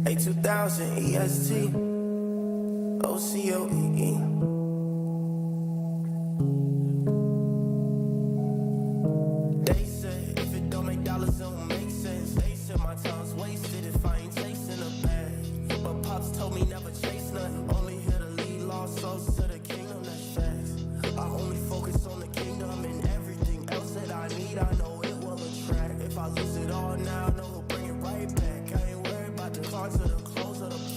A2000 EST OCOEE. They said if it don't make dollars, it don't make sense. They said my time's wasted if I ain't chasing a bag. But pops told me never chase nothing. Only here to lead lost souls to the kingdom. That's facts. I only focus on the kingdom and everything else that I need. I know it will attract. If I lose it all now, I know he'll bring it right back. I ain't worried about the cards or the clothes or the price.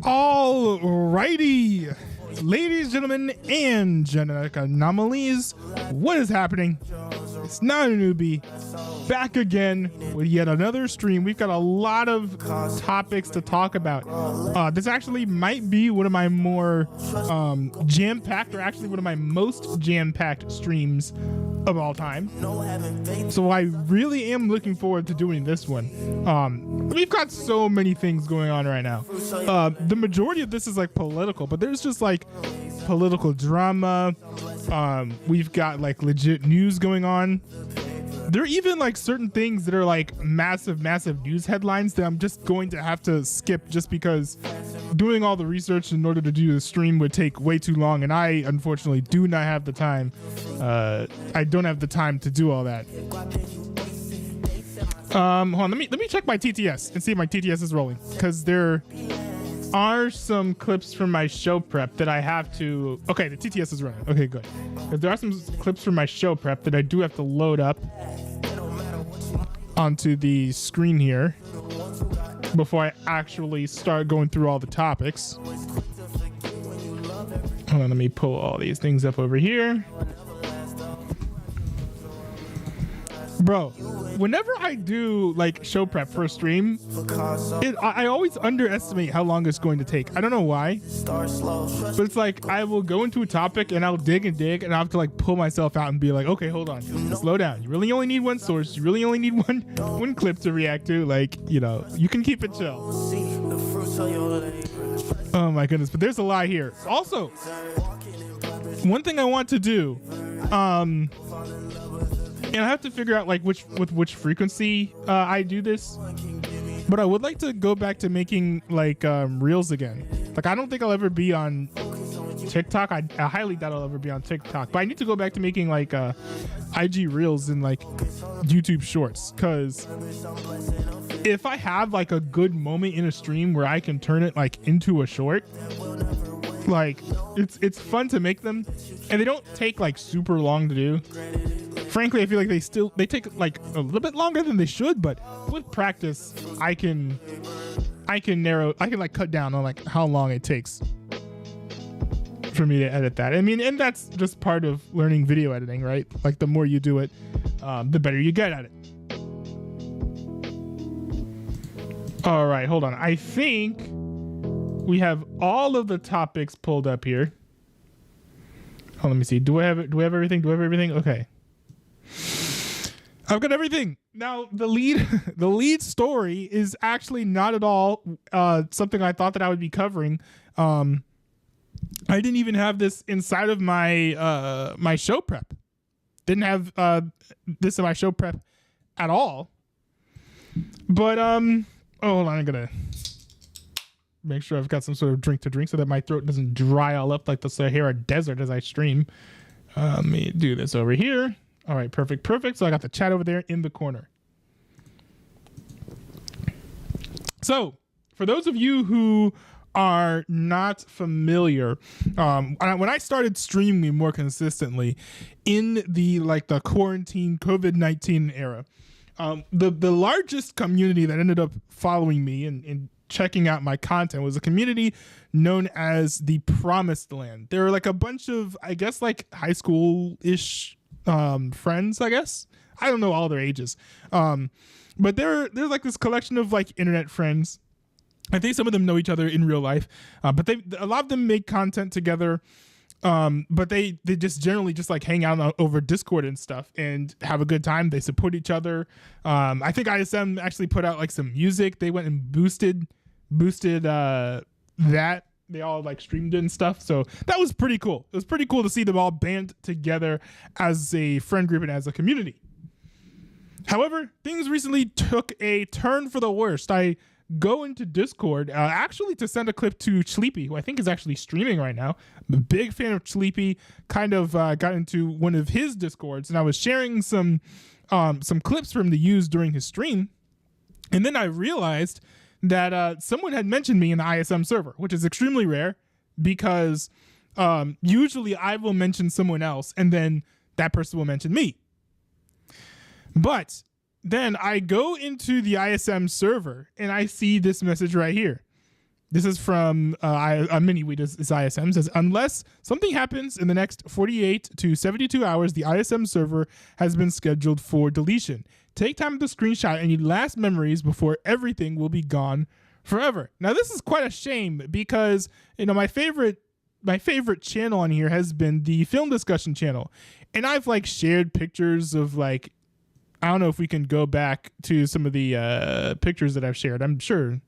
Alrighty, ladies, gentlemen, and genetic anomalies, what is happening? It's not a newbie, back again with yet another stream. We've got a lot of topics to talk about. This actually might be one of my more jam-packed, or actually one of my most jam-packed streams of all time. So I really am looking forward to doing this one. We've got so many things going on right now. The majority of this is like political, but there's just like political drama. We've got like legit news going on. There are even like certain things that are like massive news headlines that I'm just going to have to skip just because doing all the research in order to do the stream would take way too long, and I unfortunately do not have the time. I don't have the time to do all that. Hold on, let me check my TTS and see if my TTS is rolling, because there are some clips from my show prep that I have to. Okay, the TTS is running. Okay, good. Because there are some clips from my show prep that I do have to load up onto the screen here before I actually start going through all the topics. Hold on, let me pull all these things up over here. Bro, whenever I do like show prep for a stream, I always underestimate how long it's going to take. I don't know why, but it's like I will go into a topic and I'll dig and dig, and I have to like pull myself out and be like, okay, hold on, slow down. You really only need one source. You really only need one clip to react to. Like, you know, you can keep it chill. Oh my goodness, but there's a lot here. Also, one thing I want to do, and I have to figure out like which frequency I do this, but I would like to go back to making like reels again. Like, I don't think I'll ever be on TikTok. I highly doubt I'll ever be on TikTok, but I need to go back to making like IG reels and like YouTube shorts, because if I have like a good moment in a stream where I can turn it like into a short, like it's fun to make them, and they don't take like super long to do. Frankly, I feel like they take like a little bit longer than they should, but with practice, I can like cut down on like how long it takes for me to edit that. I mean, and that's just part of learning video editing, right? Like, the more you do it, the better you get at it. All right, hold on. I think we have all of the topics pulled up here. Oh, let me see. Do I have everything? Okay. I've got everything. Now, the lead story is actually not at all something I thought that I would be covering. I didn't even have this inside of my my show prep. Didn't have this in my show prep at all. But oh, hold on, I'm gonna make sure I've got some sort of drink to drink so that my throat doesn't dry all up like the Sahara Desert as I stream. Let me do this over here. All right, perfect. So I got the chat over there in the corner. So for those of you who are not familiar, when I started streaming more consistently in the quarantine COVID-19 era, the largest community that ended up following me and checking out my content was a community known as the Promised Land. There are like a bunch of, I guess, like high school-ish friends, I guess. I don't know all their ages. But there's like this collection of like internet friends. I think some of them know each other in real life, but a lot of them make content together. But they just generally just like hang out over Discord and stuff and have a good time. They support each other. I think ISM actually put out like some music. They went and boosted that. They all like streamed it and stuff. So that was pretty cool. It was pretty cool to see them all band together as a friend group and as a community. However, things recently took a turn for the worst. I go into Discord, actually to send a clip to Sleepy, who I think is actually streaming right now. I'm a big fan of Sleepy. Kind of got into one of his Discords, and I was sharing some clips for him to use during his stream. And then I realized that someone had mentioned me in the ISM server, which is extremely rare because usually I will mention someone else and then that person will mention me. But then I go into the ISM server and I see this message right here. This is from Miniweed is ISM. It says, unless something happens in the next 48 to 72 hours, the ISM server has been scheduled for deletion. Take time to screenshot any last memories before everything will be gone forever. Now, this is quite a shame because, you know, my favorite channel on here has been the film discussion channel. And I've like shared pictures of like, I don't know if we can go back to some of the pictures that I've shared. I'm sure.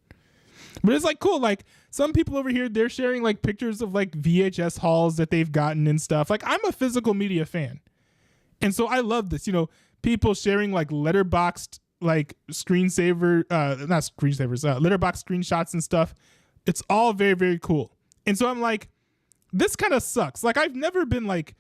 But it's like cool. Like some people over here, they're sharing like pictures of like VHS hauls that they've gotten and stuff. Like I'm a physical media fan. And so I love this, you know, people sharing like letterboxed like letterbox screenshots and stuff. It's all very, very cool. And so I'm like, this kind of sucks. Like I've never been like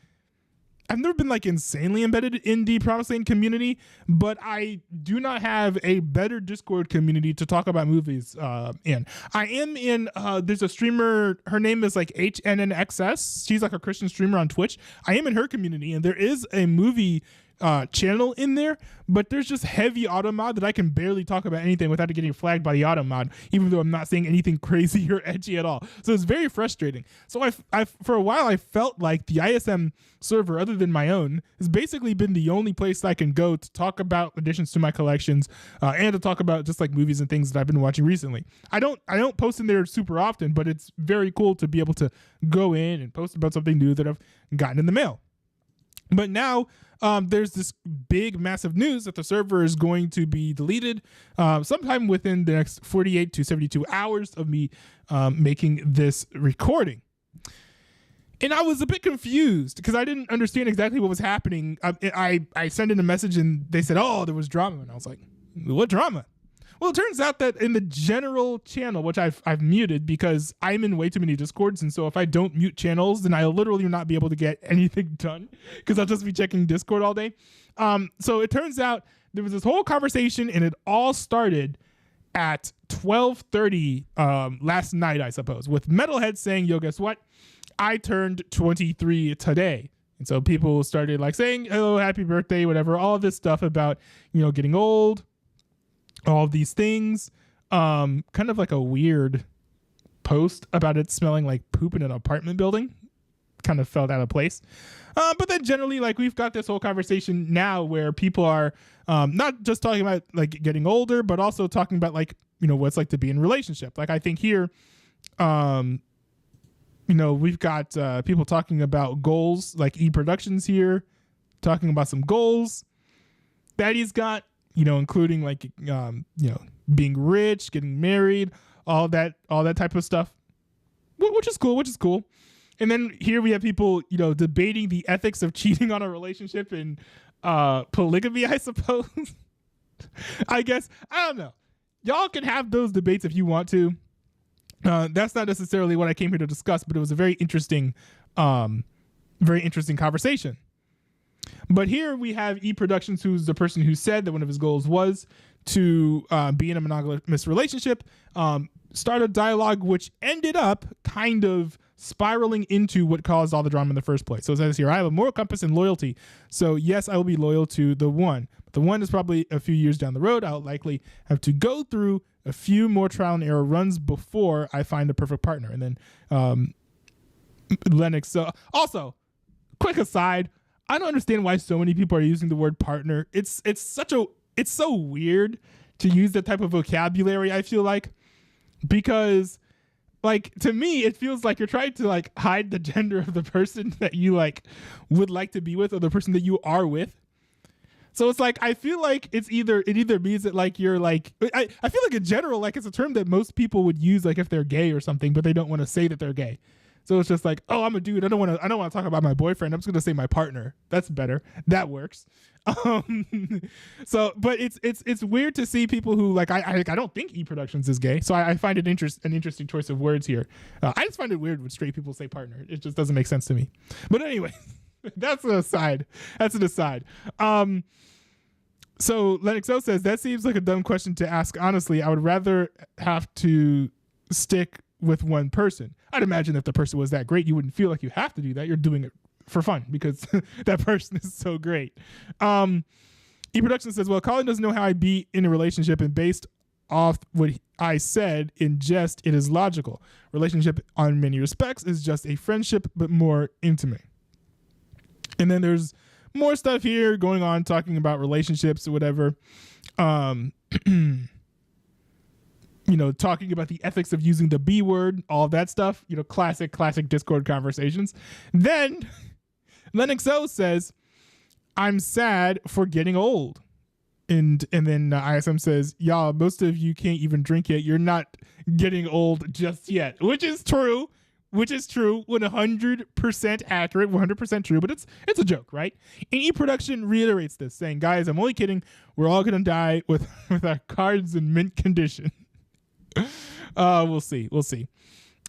insanely embedded in the Promised Land community, but I do not have a better Discord community to talk about movies in. I am in, there's a streamer, her name is like HNNXS. She's like a Christian streamer on Twitch. I am in her community and there is a movie channel in there, but there's just heavy auto mod that I can barely talk about anything without it getting flagged by the auto mod, even though I'm not saying anything crazy or edgy at all. So it's very frustrating. So I for a while I felt like the ISM server, other than my own, has basically been the only place I can go to talk about additions to my collections and to talk about just like movies and things that I've been watching recently. I don't post in there super often, but it's very cool to be able to go in and post about something new that I've gotten in the mail. But now there's this big, massive news that the server is going to be deleted sometime within the next 48 to 72 hours of me making this recording. And I was a bit confused because I didn't understand exactly what was happening. I sent in a message and they said, oh, there was drama. And I was like, what drama? Well, it turns out that in the general channel, which I've muted because I'm in way too many Discords, and so if I don't mute channels, then I'll literally not be able to get anything done because I'll just be checking Discord all day. So it turns out there was this whole conversation, and it all started at 12:30 last night, I suppose, with Metalhead saying, yo, guess what? I turned 23 today. And so people started like saying, oh, happy birthday, whatever, all this stuff about, you know, getting old, all of these things, kind of like a weird post about it smelling like poop in an apartment building. Kind of felt out of place. But then generally, like, we've got this whole conversation now where people are not just talking about like getting older, but also talking about like, you know, what it's like to be in a relationship. Like I think here, you know, we've got people talking about goals, like E Productions here, talking about some goals that he's got, you know, including like, you know, being rich, getting married, all that type of stuff, which is cool. And then here we have people, you know, debating the ethics of cheating on a relationship and polygamy, I suppose. I guess, I don't know. Y'all can have those debates if you want to. That's not necessarily what I came here to discuss, but it was a very interesting conversation. But here we have E Productions, who's the person who said that one of his goals was to be in a monogamous relationship, start a dialogue which ended up kind of spiraling into what caused all the drama in the first place. So it says here, I have a moral compass and loyalty. So yes, I will be loyal to the one. But the one is probably a few years down the road. I'll likely have to go through a few more trial and error runs before I find the perfect partner. And then Lennox. So also, quick aside, I don't understand why so many people are using the word partner. It's so weird to use that type of vocabulary, I feel like, because like, to me, it feels like you're trying to like hide the gender of the person that you like would like to be with, or the person that you are with. So it's like, I feel like it either means that like you're like, I feel like in general, like it's a term that most people would use like if they're gay or something, but they don't want to say that they're gay. So it's just like, oh, I'm a dude. I don't want to talk about my boyfriend. I'm just gonna say my partner. That's better. That works. So, but it's weird to see people who like I don't think E Productions is gay. So I find it an interesting choice of words here. I just find it weird when straight people say partner. It just doesn't make sense to me. But anyway, that's an aside. So Lennox O says, that seems like a dumb question to ask. Honestly, I would rather have to stick with one person. I'd imagine if the person was that great, you wouldn't feel like you have to do that. You're doing it for fun because that person is so great. E Production says, well, Colin doesn't know how I'd be in a relationship, and based off what I said in jest, it is logical. Relationship on many respects is just a friendship, but more intimate. And then there's more stuff here going on talking about relationships or whatever. Talking about the ethics of using the B word, all of that stuff, classic Discord conversations. Then Lennox O says, I'm sad for getting old. And then ISM says, y'all, most of you can't even drink yet. You're not getting old just yet, which is true. 100% accurate, 100% true, but it's a joke, right? And E Production reiterates this, saying, guys, I'm only kidding. We're all going to die with our cards in mint condition. We'll see.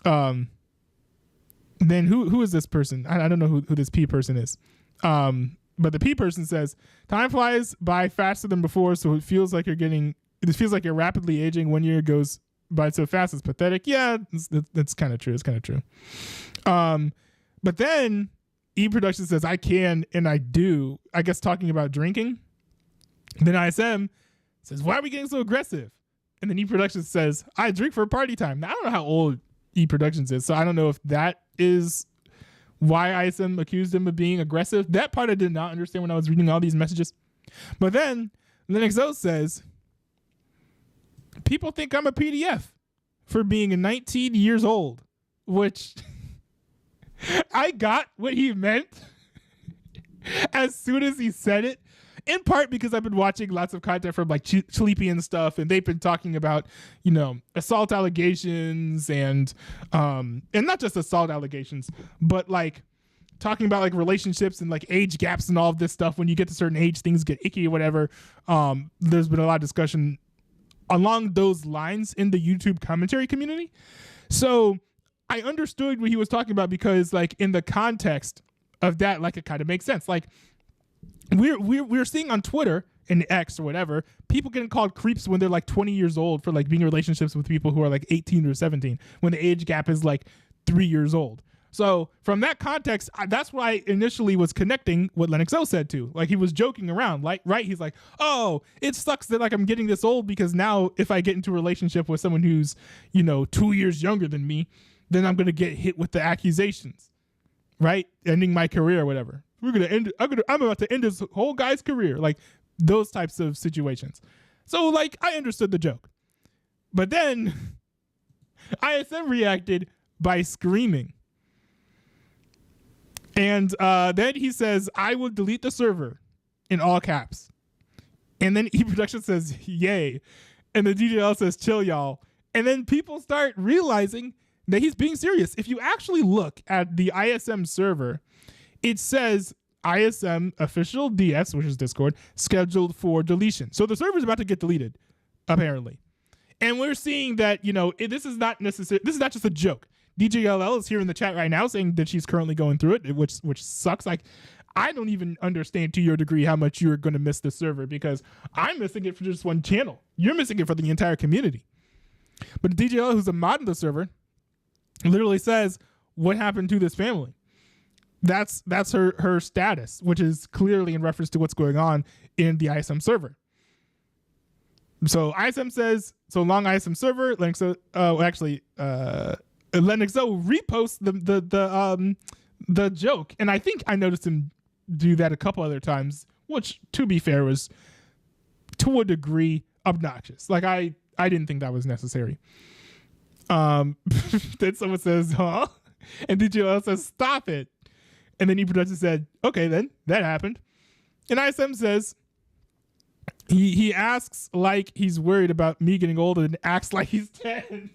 Then who is this person? I don't know who this P person is. But the P person says, time flies by faster than before, so it feels like you're rapidly aging. 1 year goes by so fast, it's pathetic. Yeah, that's kind of true. It's kind of true. But then E Production says, I can and I do, I guess talking about drinking. Then ISM says, why are we getting so aggressive? And then E Productions says, I drink for party time. Now, I don't know how old E Productions is, so I don't know if that is why ISM accused him of being aggressive. That part I did not understand when I was reading all these messages. But then Lennox O says, people think I'm a PDF for being 19 years old, which I got what he meant as soon as he said it. In part because I've been watching lots of content from like Sleepy and stuff, and they've been talking about, assault allegations and not just assault allegations, but like talking about like relationships and like age gaps and all of this stuff. When you get to certain age, things get icky or whatever. There's been a lot of discussion along those lines in the YouTube commentary community. So I understood what he was talking about because like in the context of that, like it kind of makes sense. Like, we're seeing on Twitter and X or whatever, people getting called creeps when they're like 20 years old for like being in relationships with people who are like 18 or 17 when the age gap is like 3 years old. So from that context, that's why I initially was connecting what Lennox O said to. Like he was joking around, like, right? He's like, oh, it sucks that like I'm getting this old because now if I get into a relationship with someone who's, 2 years younger than me, then I'm going to get hit with the accusations, right? Ending my career or whatever. I'm about to end this whole guy's career. Like those types of situations. So like I understood the joke. But then ISM reacted by screaming. And then he says, I will delete the server in all caps. And then E Production says, yay. And the DJL says, chill, y'all. And then people start realizing that he's being serious. If you actually look at the ISM server, it says ISM official DS, which is Discord, scheduled for deletion. So the server is about to get deleted, apparently. And we're seeing that, this is not necessary. This is not just a joke. DJLL is here in the chat right now saying that she's currently going through it, which sucks. Like, I don't even understand to your degree how much you're going to miss the server because I'm missing it for just one channel. You're missing it for the entire community. But DJLL, who's a mod in the server, literally says, what happened to this family? That's her status, which is clearly in reference to what's going on in the ISM server. So ISM says, so long ISM server. Lennox O reposts the joke, and I think I noticed him do that a couple other times, which to be fair was to a degree obnoxious. Like I didn't think that was necessary. Then someone says, huh? And DJL says, stop it. And then E Production said, okay, then that happened. And ISM says, he asks like he's worried about me getting old and acts like he's 10.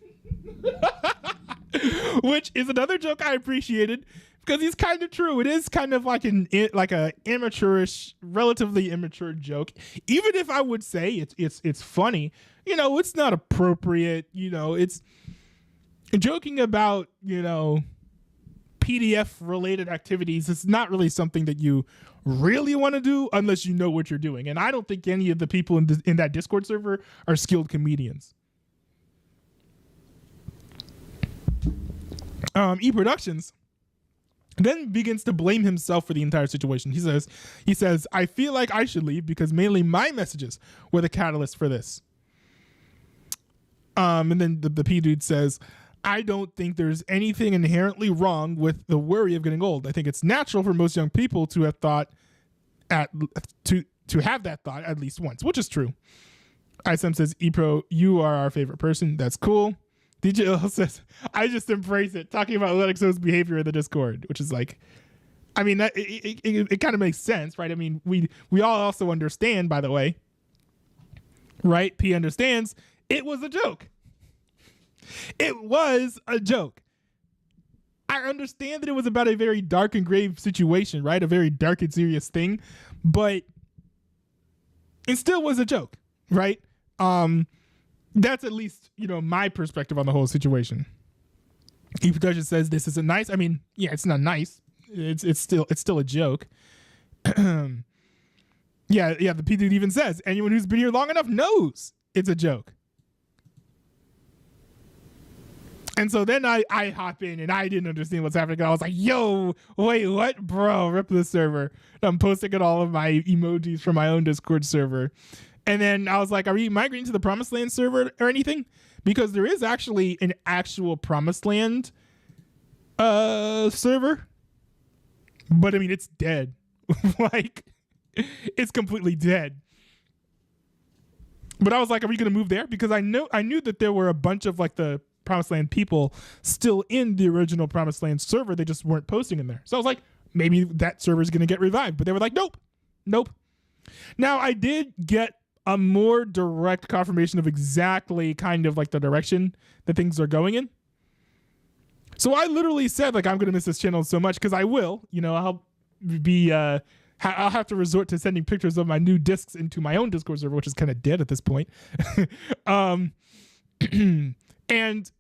which is another joke I appreciated because he's kind of true. It is kind of like a amateurish, relatively immature joke. Even if I would say it's funny, it's not appropriate. It's joking about PDF related activities. It's not really something that you really want to do unless you know what you're doing. And I don't think any of the people in that Discord server are skilled comedians. E Productions then begins to blame himself for the entire situation. He says, I feel like I should leave because mainly my messages were the catalyst for this. And then the P dude says, I don't think there's anything inherently wrong with the worry of getting old. I think it's natural for most young people to have to have that thought at least once, which is true. ISM says, Epro, you are our favorite person. That's cool. DJ L says, I just embrace it, talking about Lennox's behavior in the Discord, which is like, I mean, it kind of makes sense, right? I mean, we all also understand, by the way, right? P understands it was a joke. It was a joke. I understand that it was about a very dark and grave situation, right? A very dark and serious thing, but it still was a joke, right? That's at least, my perspective on the whole situation. E Production says this isn't nice. I mean, yeah, it's not nice. It's still a joke. Yeah, the P dude even says anyone who's been here long enough knows it's a joke. And so then I hop in and I didn't understand what's happening. I was like, yo, wait, what? Bro, rip the server. And I'm posting all of my emojis from my own Discord server. And then I was like, are we migrating to the Promised Land server or anything? Because there is actually an actual Promised Land server. But I mean, it's dead. Like, it's completely dead. But I was like, are we going to move there? Because I knew that there were a bunch of like the Promised Land people still in the original Promised Land server. They just weren't posting in there. So I was like, maybe that server is going to get revived. But they were like, nope. Now, I did get a more direct confirmation of exactly kind of like the direction that things are going in. So I literally said, like, I'm going to miss this channel so much because I will. I'll be... I'll have to resort to sending pictures of my new discs into my own Discord server, which is kind of dead at this point. And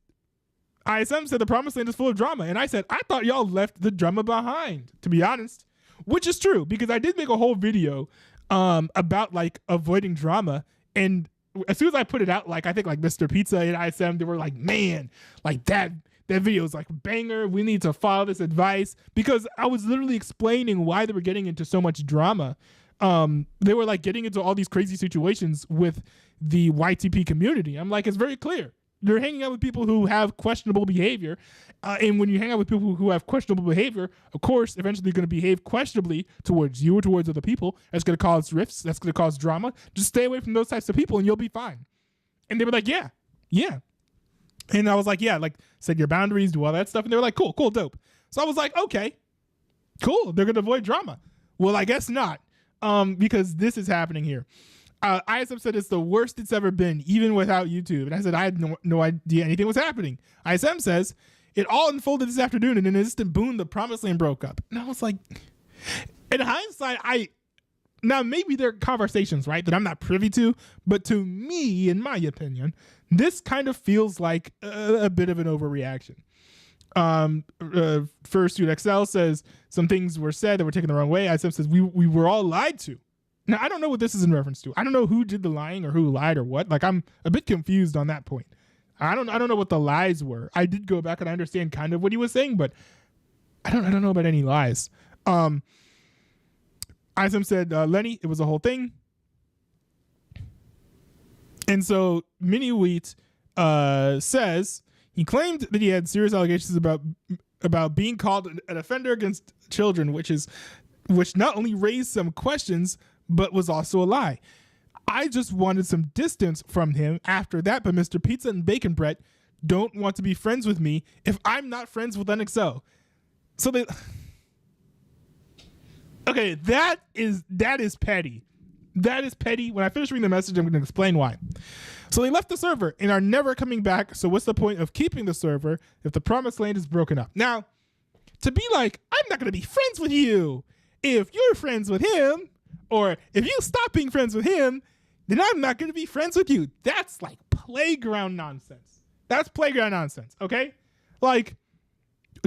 ISM said the Promised Land is full of drama. And I said, I thought y'all left the drama behind, to be honest. Which is true, because I did make a whole video about like avoiding drama. And as soon as I put it out, like I think like Mr. Pizza and ISM, they were like, man, like that video is like a banger. We need to follow this advice, because I was literally explaining why they were getting into so much drama. They were like getting into all these crazy situations with the YTP community. I'm like, it's very clear. You're hanging out with people who have questionable behavior. And when you hang out with people who have questionable behavior, of course, eventually you're going to behave questionably towards you or towards other people. That's going to cause rifts. That's going to cause drama. Just stay away from those types of people and you'll be fine. And they were like, yeah. And I was like, yeah, like set your boundaries, do all that stuff. And they were like, cool, dope. So I was like, okay, cool. They're going to avoid drama. Well, I guess not, because this is happening here. ISM said it's the worst it's ever been, even without YouTube. And I said, I had no idea anything was happening. ISM says, it all unfolded this afternoon, and in an instant, boom, the Promised Land broke up. And I was like, in hindsight, now maybe there are conversations, right, that I'm not privy to, but to me, in my opinion, this kind of feels like a bit of an overreaction. Fursuit XL says some things were said that were taken the wrong way. ISM says we were all lied to. Now, I don't know what this is in reference to. I don't know who did the lying or who lied or what. Like, I'm a bit confused on that point. I don't know what the lies were. I did go back and I understand kind of what he was saying, but I don't know about any lies. ISM said, Lenny, it was a whole thing. And so Mini Wheat says he claimed that he had serious allegations about being called an offender against children, which not only raised some questions, but was also a lie. I just wanted some distance from him after that, but Mr. Pizza and Bacon Brett don't want to be friends with me if I'm not friends with NXO. So they... Okay, that is petty. That is petty. When I finish reading the message, I'm going to explain why. So they left the server and are never coming back. So what's the point of keeping the server if the promised land is broken up? Now, to be like, I'm not going to be friends with you if you're friends with him, or if you stop being friends with him, then I'm not going to be friends with you. That's like playground nonsense. That's playground nonsense, okay? Like,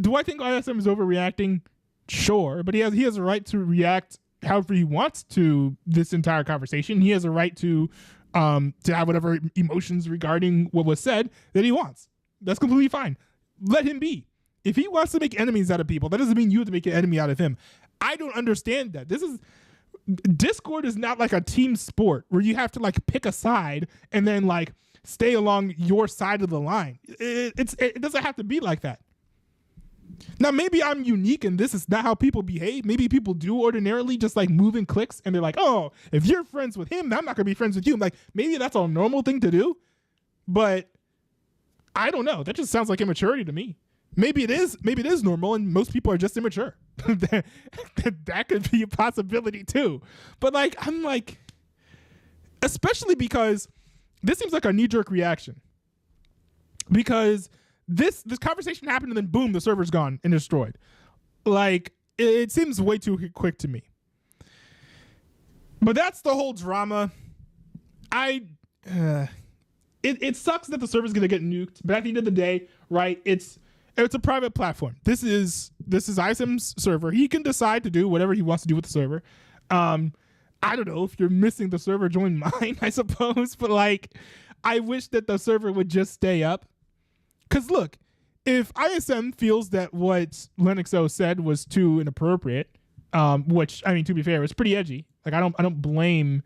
do I think ISM is overreacting? Sure, but he has a right to react however he wants to this entire conversation. He has a right to have whatever emotions regarding what was said that he wants. That's completely fine. Let him be. If he wants to make enemies out of people, that doesn't mean you have to make an enemy out of him. I don't understand that. Discord is not like a team sport where you have to like pick a side and then like stay along your side of the line. It doesn't have to be like that. Now, maybe I'm unique and this is not how people behave. Maybe people do ordinarily just like move in cliques and they're like, oh, if you're friends with him, I'm not gonna be friends with you. Like, maybe that's a normal thing to do, but I don't know. That just sounds like immaturity to me. Maybe it is normal and most people are just immature. That could be a possibility too. But like, I'm like, especially because this seems like a knee-jerk reaction. Because this conversation happened and then boom, the server's gone and destroyed. Like, it seems way too quick to me. But that's the whole drama. It sucks that the server's gonna get nuked, but at the end of the day, right, it's a private platform. This is ISM's server. He can decide to do whatever he wants to do with the server. I don't know if you're missing the server, join mine, I suppose. But like, I wish that the server would just stay up. Cause look, if ISM feels that what LinuxO said was too inappropriate, which I mean, to be fair, it's pretty edgy. Like I don't blame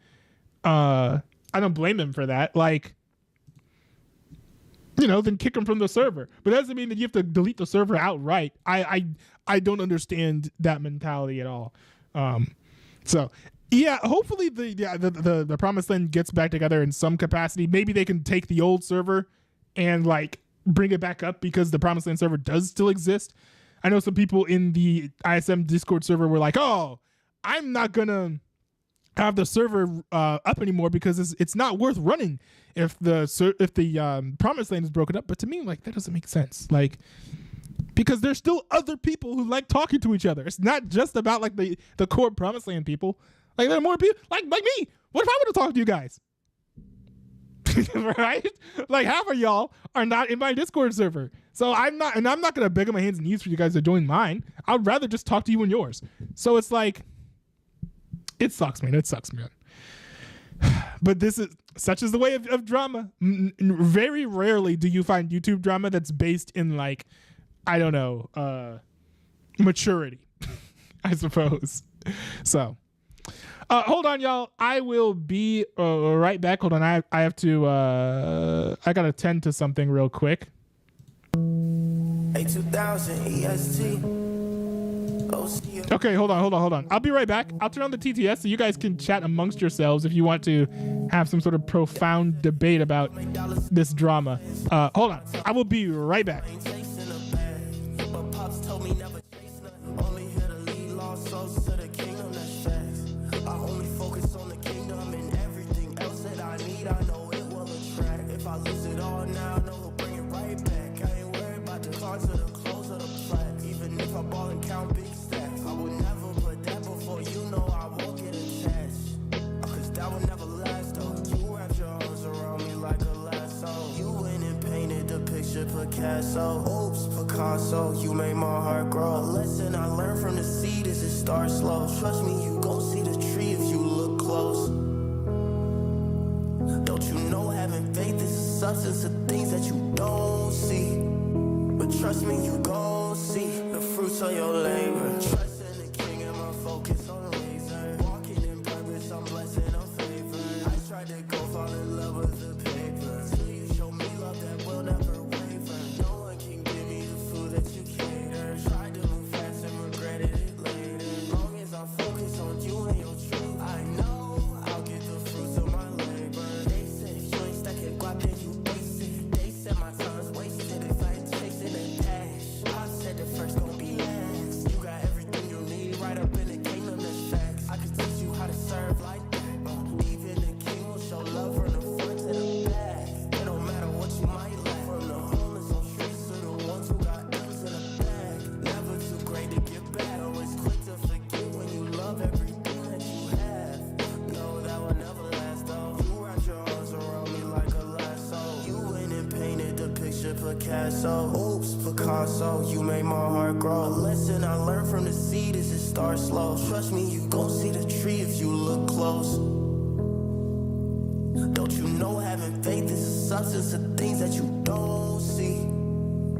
them for that. Like, you know, then kick them from the server. But that doesn't mean that you have to delete the server outright. I don't understand that mentality at all. So yeah, hopefully the Promised Land gets back together in some capacity. Maybe they can take the old server and like bring it back up because the Promised Land server does still exist. I know some people in the ISM Discord server were like, "Oh, I'm not gonna have the server up anymore because it's not worth running if the Promised Land is broken up." But to me, like, that doesn't make sense. Like, because there's still other people who like talking to each other. It's not just about like the core Promised Land people. Like, there are more people like me. What if I want to talk to you guys? Right? Like, half of y'all are not in my Discord server. So I'm not going to beg on my hands and knees for you guys to join mine. I'd rather just talk to you in yours. So it's like, it sucks, man. It sucks, man. But such is the way of drama. Very rarely do you find YouTube drama that's based in like, I don't know, maturity, I suppose. So, hold on, y'all. I will be right back. Hold on. I have to, I got to tend to something real quick. A2000 EST. Okay, hold on. I'll be right back. I'll turn on the TTS so you guys can chat amongst yourselves if you want to have some sort of profound debate about this drama. Hold on. I will be right back. Picasso, oops, Picasso, you made my heart grow. A lesson I learned from the seed is it starts slow. Trust me, you gon' see the tree if you look close. Don't you know having faith is a substance of things that you don't see? But trust me, you gon' see the fruits of your labor. Trust in the king and my focus on the laser. Walking in purpose, I'm blessing on favor. I tried to go fall in love with the paper. Till you show me love that will never first gon' be last. You got Picasso. Oops, Picasso, you made my heart grow. A lesson I learned from the seed is it starts slow. Trust me, you gon' see the tree if you look close. Don't you know having faith is a substance of things that you don't see?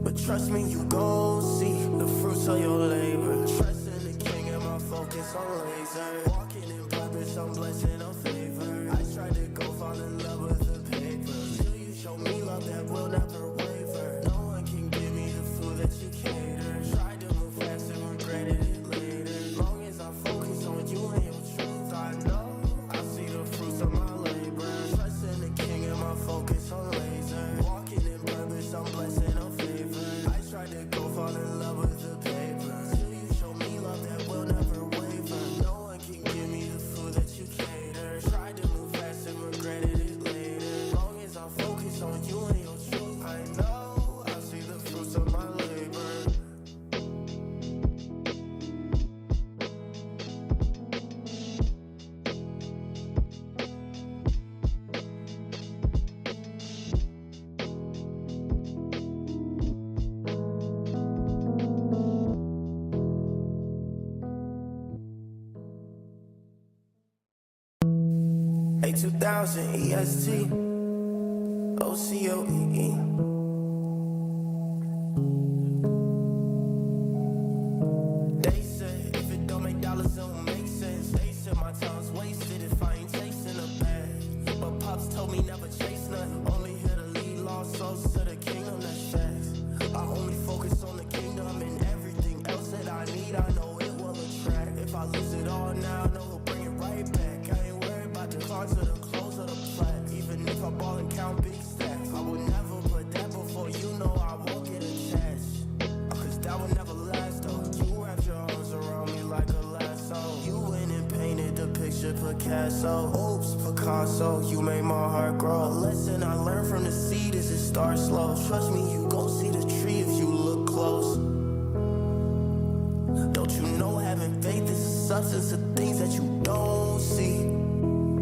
But trust me, you gon' see the fruits of your labor. Trust in the king and my focus on laser. Walking in purpose, I'm blessing on favor. I tried to go fall in love with the paper. Till you show me love that will never waver. No one can give me the food that you cater. Tried to move fast and regretted it later. Long as I focus on you and your truth, I know I see the fruits of my labor. Trust in the king and my focus on laser. Walking in purpose, I'm blessing on favor. I tried to go fall in love with the paper. Till you show me love that will never waver. No one can give me the food that you cater. Tried to move fast and regretted it later. Long as I focus on you and your truth, I know I see the fruits of my labor. 2000 EST OCOEE. They said if it don't make dollars, it don't make sense. They said my time's wasted if I ain't chasing a bag. But pops told me never chase nothing. Only here to lead lost souls to the kingdom. That's facts. I only focus on the kingdom and everything else that I need. I know it will attract. If I lose it all now, I know he'll bring it right back. I ain't worried about the cards or the clothes or the plat. Even if I ball and count big stacks, I would never put that before you know I won't get attached. Cause that would never last though. You wrapped your arms around me like a lasso. You went and painted the picture Picasso. Oops, Picasso, you made my heart grow. A lesson I learned from the seed is it starts slow. Trust me, you gon' see the tree if you look close. Don't you know having faith is a substance of things that you don't see?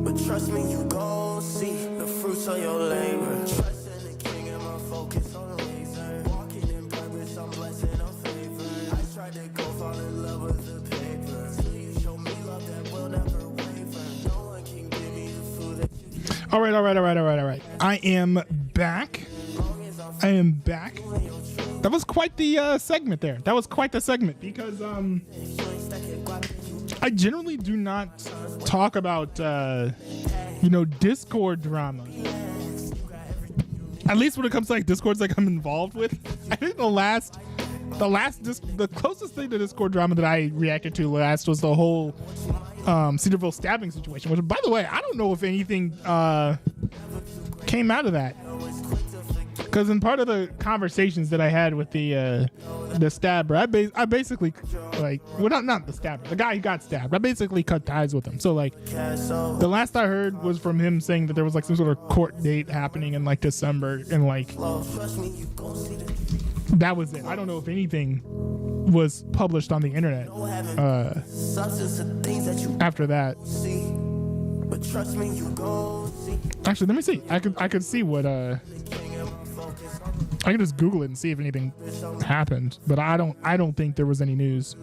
But trust me, you gon' see the fruits of your labor. Trust in the king and my focus on laser. Walking in purpose, I'm blessing on favor. I tried to go fall in love with the paper. Till you show me love that will never waver. No one can give me the food that you All right. I am back. That was quite the segment there. That was quite the segment because I generally do not talk about Discord drama. At least when it comes to like Discords like I'm involved with. I think the closest thing to Discord drama that I reacted to last was the whole Cedarville stabbing situation, which, by the way, I don't know if anything came out of that. Because in part of the conversations that I had with the stabber, I basically not the stabber, the guy who got stabbed. I basically cut ties with him. So like, the last I heard was from him saying that there was like some sort of court date happening in like December, and like that was it. I don't know if anything was published on the internet after that. But trust me, you gon' see. Actually, let me see. I could see what I can just Google it and see if anything happened, but I don't think there was any news.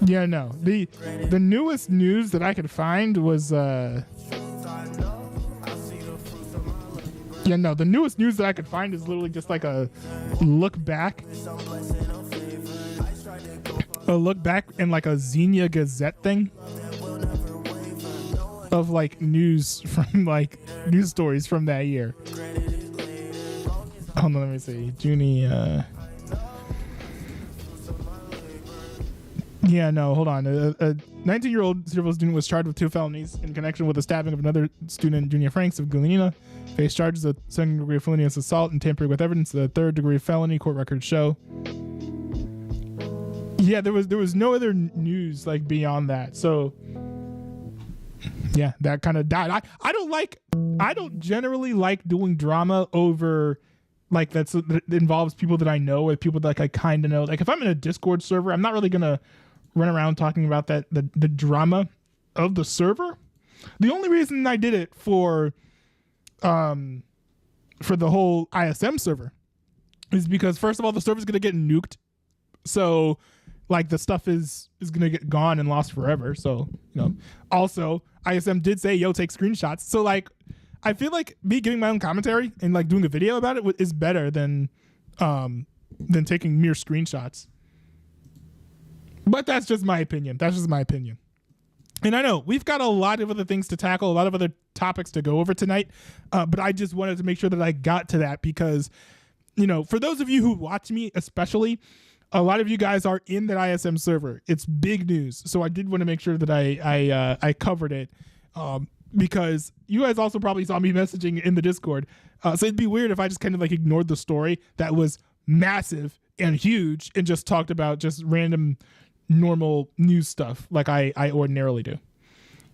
Yeah, no. The newest news that I could find was the newest news that I could find is literally just like a look back in like a Xenia Gazette thing of like news from like news stories from that year. Hold on, let me see. Junie. Yeah, no, hold on. A 19-year-old Cedarville student was charged with 2 felonies in connection with the stabbing of another student, Junior Franks of Galena. Faced charges of 2nd-degree felonious assault and tampering with evidence. The 3rd-degree felony, court records show. Yeah, there was no other news like beyond that. So yeah, that kind of died. I don't generally like doing drama over like that involves people that I know or people that like I kind of know. Like if I'm in a Discord server, I'm not really gonna run around talking about the drama of the server. The only reason I did it for the whole ISM server is because, first of all, the server's gonna get nuked, so like the stuff is gonna get gone and lost forever. So also ISM did say, yo, take screenshots. So like I feel like me giving my own commentary and like doing a video about it is better than taking mere screenshots. But that's just my opinion. And I know we've got a lot of other things to tackle, a lot of other topics to go over tonight. But I just wanted to make sure that I got to that because, for those of you who watch me, especially, a lot of you guys are in that ISM server. It's big news. So I did want to make sure that I covered it because you guys also probably saw me messaging in the Discord. So it'd be weird if I just kind of like ignored the story that was massive and huge and just talked about just random normal news stuff like I ordinarily do.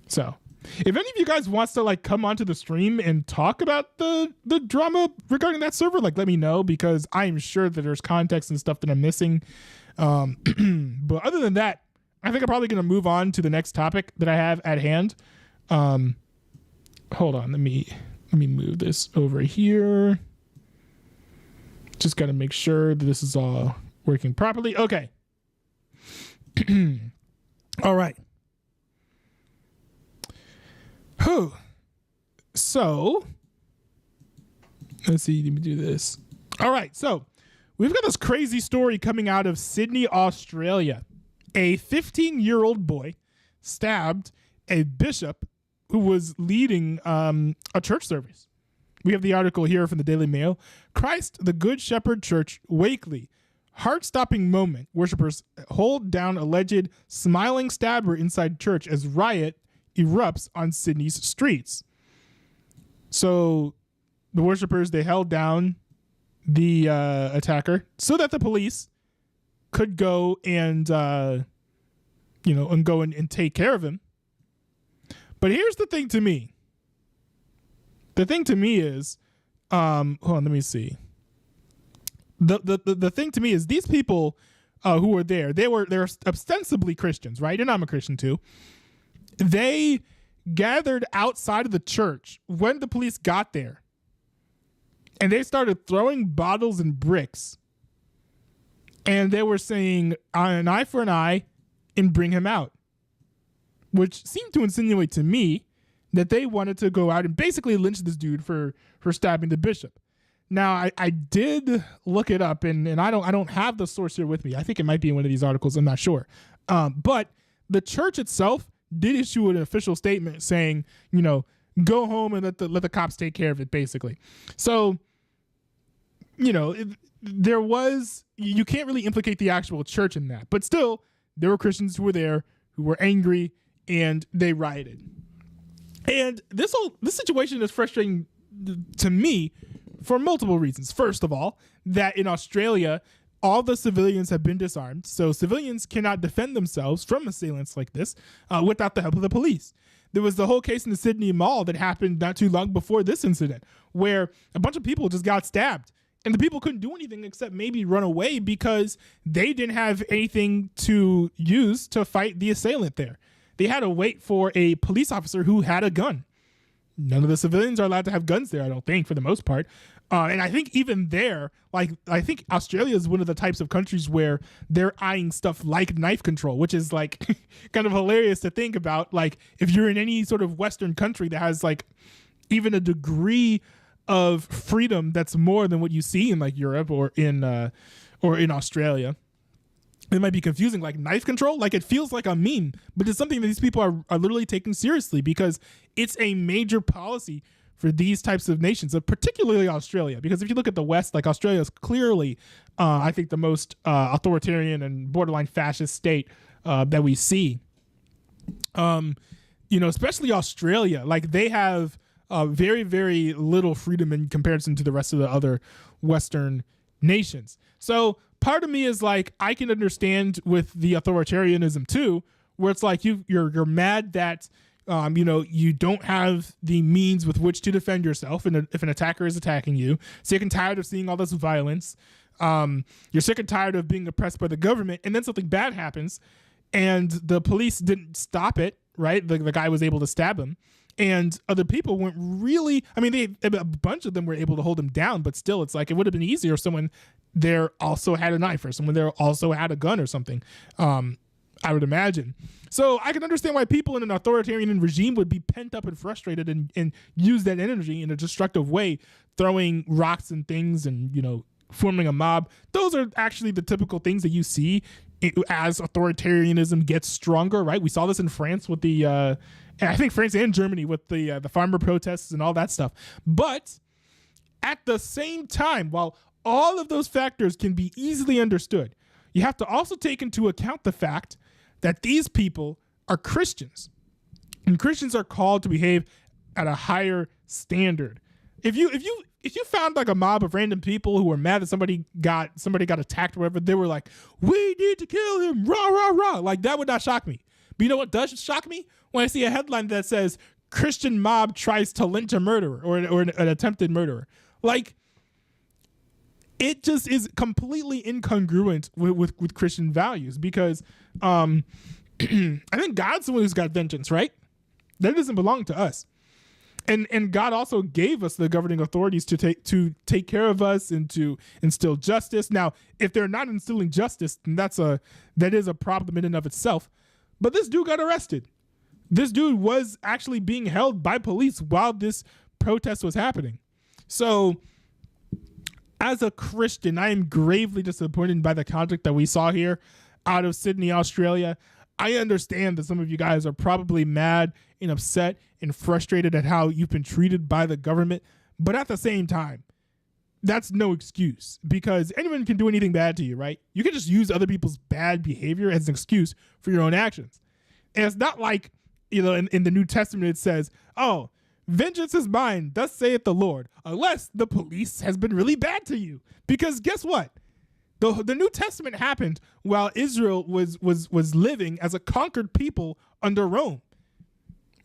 So if any of you guys wants to like come onto the stream and talk about the drama regarding that server, like let me know, because I'm sure that there's context and stuff that I'm missing. But other than that, I think I'm probably going to move on to the next topic that I have at hand. Hold on, let me move this over here. Just got to make sure that this is all working properly. Okay. All right. Whew. So let's see. Let me do this. All right. So we've got this crazy story coming out of Sydney, Australia. A 15-year-old boy stabbed a bishop who was leading a church service. We have the article here from the Daily Mail. Christ the Good Shepherd Church, Wakeley. Heart-stopping moment. Worshippers hold down alleged smiling stabber inside church as riot erupts on Sydney's streets. So the worshippers, they held down the attacker so that the police could go and take care of him. But here's the thing to me. The thing to me is, hold on, let me see. The thing to me is these people who were there, they're ostensibly Christians, right? And I'm a Christian too. They gathered outside of the church when the police got there, and they started throwing bottles and bricks, and they were saying an eye for an eye and bring him out, which seemed to insinuate to me that they wanted to go out and basically lynch this dude for stabbing the bishop. Now, I did look it up, and I don't have the source here with me. I think it might be in one of these articles. I'm not sure. But the church itself did issue an official statement saying, go home and let the cops take care of it, basically. So, there was, you can't really implicate the actual church in that. But still, there were Christians who were there, who were angry, and they rioted. And this situation is frustrating to me for multiple reasons. First of all, that in Australia, all the civilians have been disarmed, so civilians cannot defend themselves from assailants like this without the help of the police. There was the whole case in the Sydney Mall that happened not too long before this incident, where a bunch of people just got stabbed, and the people couldn't do anything except maybe run away because they didn't have anything to use to fight the assailant there. They had to wait for a police officer who had a gun. None of the civilians are allowed to have guns there, I don't think, for the most part. And I think even there, like, I think Australia is one of the types of countries where they're eyeing stuff like knife control, which is like kind of hilarious to think about. Like, if you're in any sort of Western country that has like even a degree of freedom that's more than what you see in like Europe or in Australia, it might be confusing. Like knife control, like it feels like a meme, but it's something that these people are literally taking seriously because it's a major policy for these types of nations, particularly Australia. Because if you look at the West, like Australia is clearly, I think, the most authoritarian and borderline fascist state that we see. Especially Australia, like they have very, very little freedom in comparison to the rest of the other Western nations. So part of me is like, I can understand with the authoritarianism too, where it's like you're mad that you don't have the means with which to defend yourself, and if an attacker is attacking you, sick and tired of seeing all this violence, you're sick and tired of being oppressed by the government, and then something bad happens, and the police didn't stop it, right? The guy was able to stab him. And other people weren't really, I mean, a bunch of them were able to hold him down, but still, it's like it would have been easier if someone there also had a knife or someone there also had a gun or something, I would imagine. So I can understand why people in an authoritarian regime would be pent up and frustrated and use that energy in a destructive way, throwing rocks and things and, you know, forming a mob. Those are actually the typical things that you see as authoritarianism gets stronger, right? We saw this in France with the, I think France and Germany with the farmer protests and all that stuff. But at the same time, while all of those factors can be easily understood, you have to also take into account the fact that these people are Christians, and Christians are called to behave at a higher standard. If you found like a mob of random people who were mad that somebody got attacked or whatever, they were like, we need to kill him, rah, rah, rah. Like, that would not shock me. But you know what does shock me? When I see a headline that says Christian mob tries to lynch a murderer or an attempted murderer. Like, it just is completely incongruent with Christian values, because I think God's the one who's got vengeance, right? That doesn't belong to us. And God also gave us the governing authorities to take care of us and to instill justice. Now, if they're not instilling justice, then that is a problem in and of itself. But this dude got arrested. This dude was actually being held by police while this protest was happening. So, as a Christian, I am gravely disappointed by the conduct that we saw here out of Sydney, Australia. I understand that some of you guys are probably mad and upset and frustrated at how you've been treated by the government. But at the same time, that's no excuse, because anyone can do anything bad to you, right? You can just use other people's bad behavior as an excuse for your own actions. And it's not like, you know, in the New Testament, it says, oh, vengeance is mine, thus saith the Lord, unless the police has been really bad to you. Because guess what? The New Testament happened while Israel was living as a conquered people under Rome.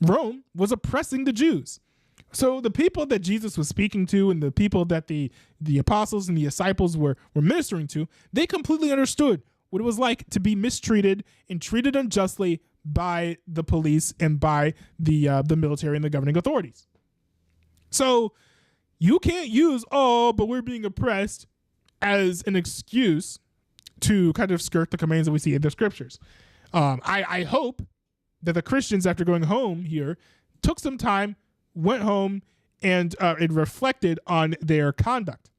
Rome was oppressing the Jews. So the people that Jesus was speaking to and the people that the apostles and the disciples were ministering to, they completely understood what it was like to be mistreated and treated unjustly by the police and by the military and the governing authorities. So you can't use, oh, but we're being oppressed as an excuse to kind of skirt the commands that we see in the scriptures. I hope that the Christians, after going home here, took some time, went home, and it reflected on their conduct.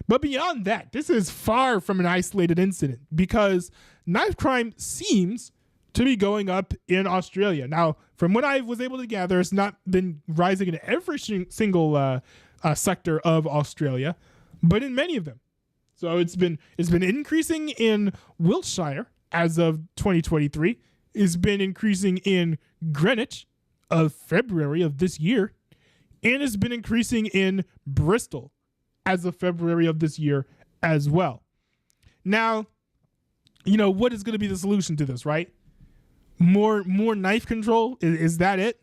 But beyond that, this is far from an isolated incident, because knife crime seems to be going up in Australia. Now, from what I was able to gather, it's not been rising in every single sector of Australia, but in many of them. So it's been increasing in Wiltshire as of 2023. It's been increasing in Greenwich of February of this year, and it's been increasing in Bristol as of February of this year as well. Now, you know, what is going to be the solution to this, right? More knife control? Is that it?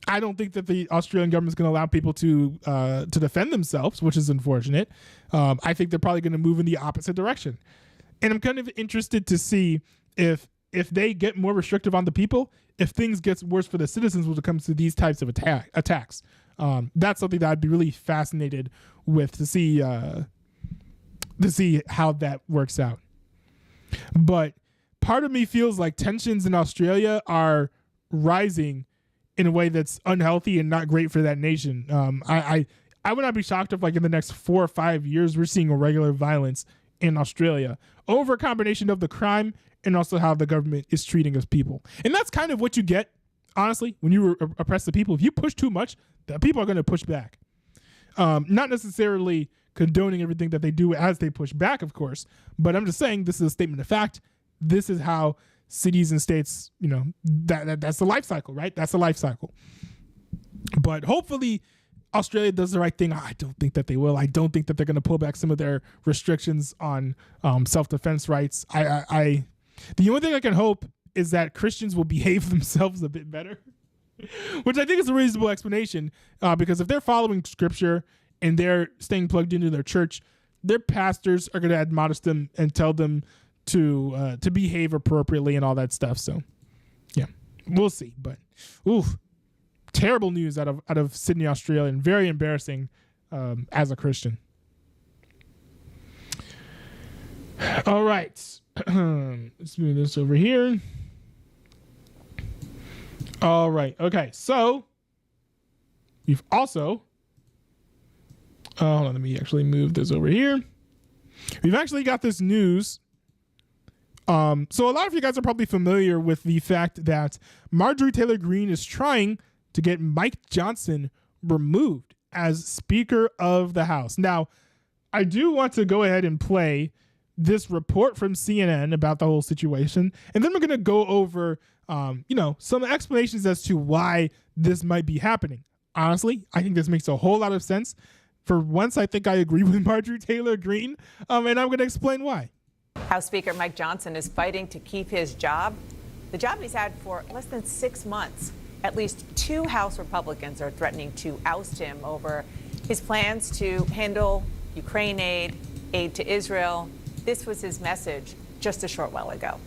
I don't think that the Australian government is going to allow people to defend themselves, which is unfortunate. I think they're probably going to move in the opposite direction. And I'm kind of interested to see if they get more restrictive on the people, if things get worse for the citizens when it comes to these types of attacks. That's something that I'd be really fascinated with to see how that works out. But part of me feels like tensions in Australia are rising in a way that's unhealthy and not great for that nation. I would not be shocked if, like, in the next 4 or 5 years, we're seeing irregular violence in Australia over a combination of the crime and also how the government is treating us people. And that's kind of what you get, honestly, when you oppress the people. If you push too much, the people are going to push back. Not necessarily condoning everything that they do as they push back, of course, but I'm just saying this is a statement of fact. This is how cities and states, you know, that's the life cycle, right? That's the life cycle. But hopefully Australia does the right thing. I don't think that they will. I don't think that they're going to pull back some of their restrictions on self-defense rights. The only thing I can hope is that Christians will behave themselves a bit better, which I think is a reasonable explanation, because if they're following scripture and they're staying plugged into their church, their pastors are going to admonish them and tell them to behave appropriately and all that stuff. So, yeah, we'll see. But oof, terrible news out of Sydney, Australia, and very embarrassing as a Christian. All right, let's move this over here. All right, okay, so we've also hold on, let me actually move this over here. We've actually got this news. So a lot of you guys are probably familiar with the fact that Marjorie Taylor Greene is trying to get Mike Johnson removed as Speaker of the House. Now, I do want to go ahead and play this report from CNN about the whole situation, and then we're going to go over, some explanations as to why this might be happening. Honestly, I think this makes a whole lot of sense. For once, I think I agree with Marjorie Taylor Greene, and I'm going to explain why. House Speaker Mike Johnson is fighting to keep his job, the job he's had for less than 6 months. At least 2 House Republicans are threatening to oust him over his plans to handle Ukraine aid to Israel. This was his message just a short while ago.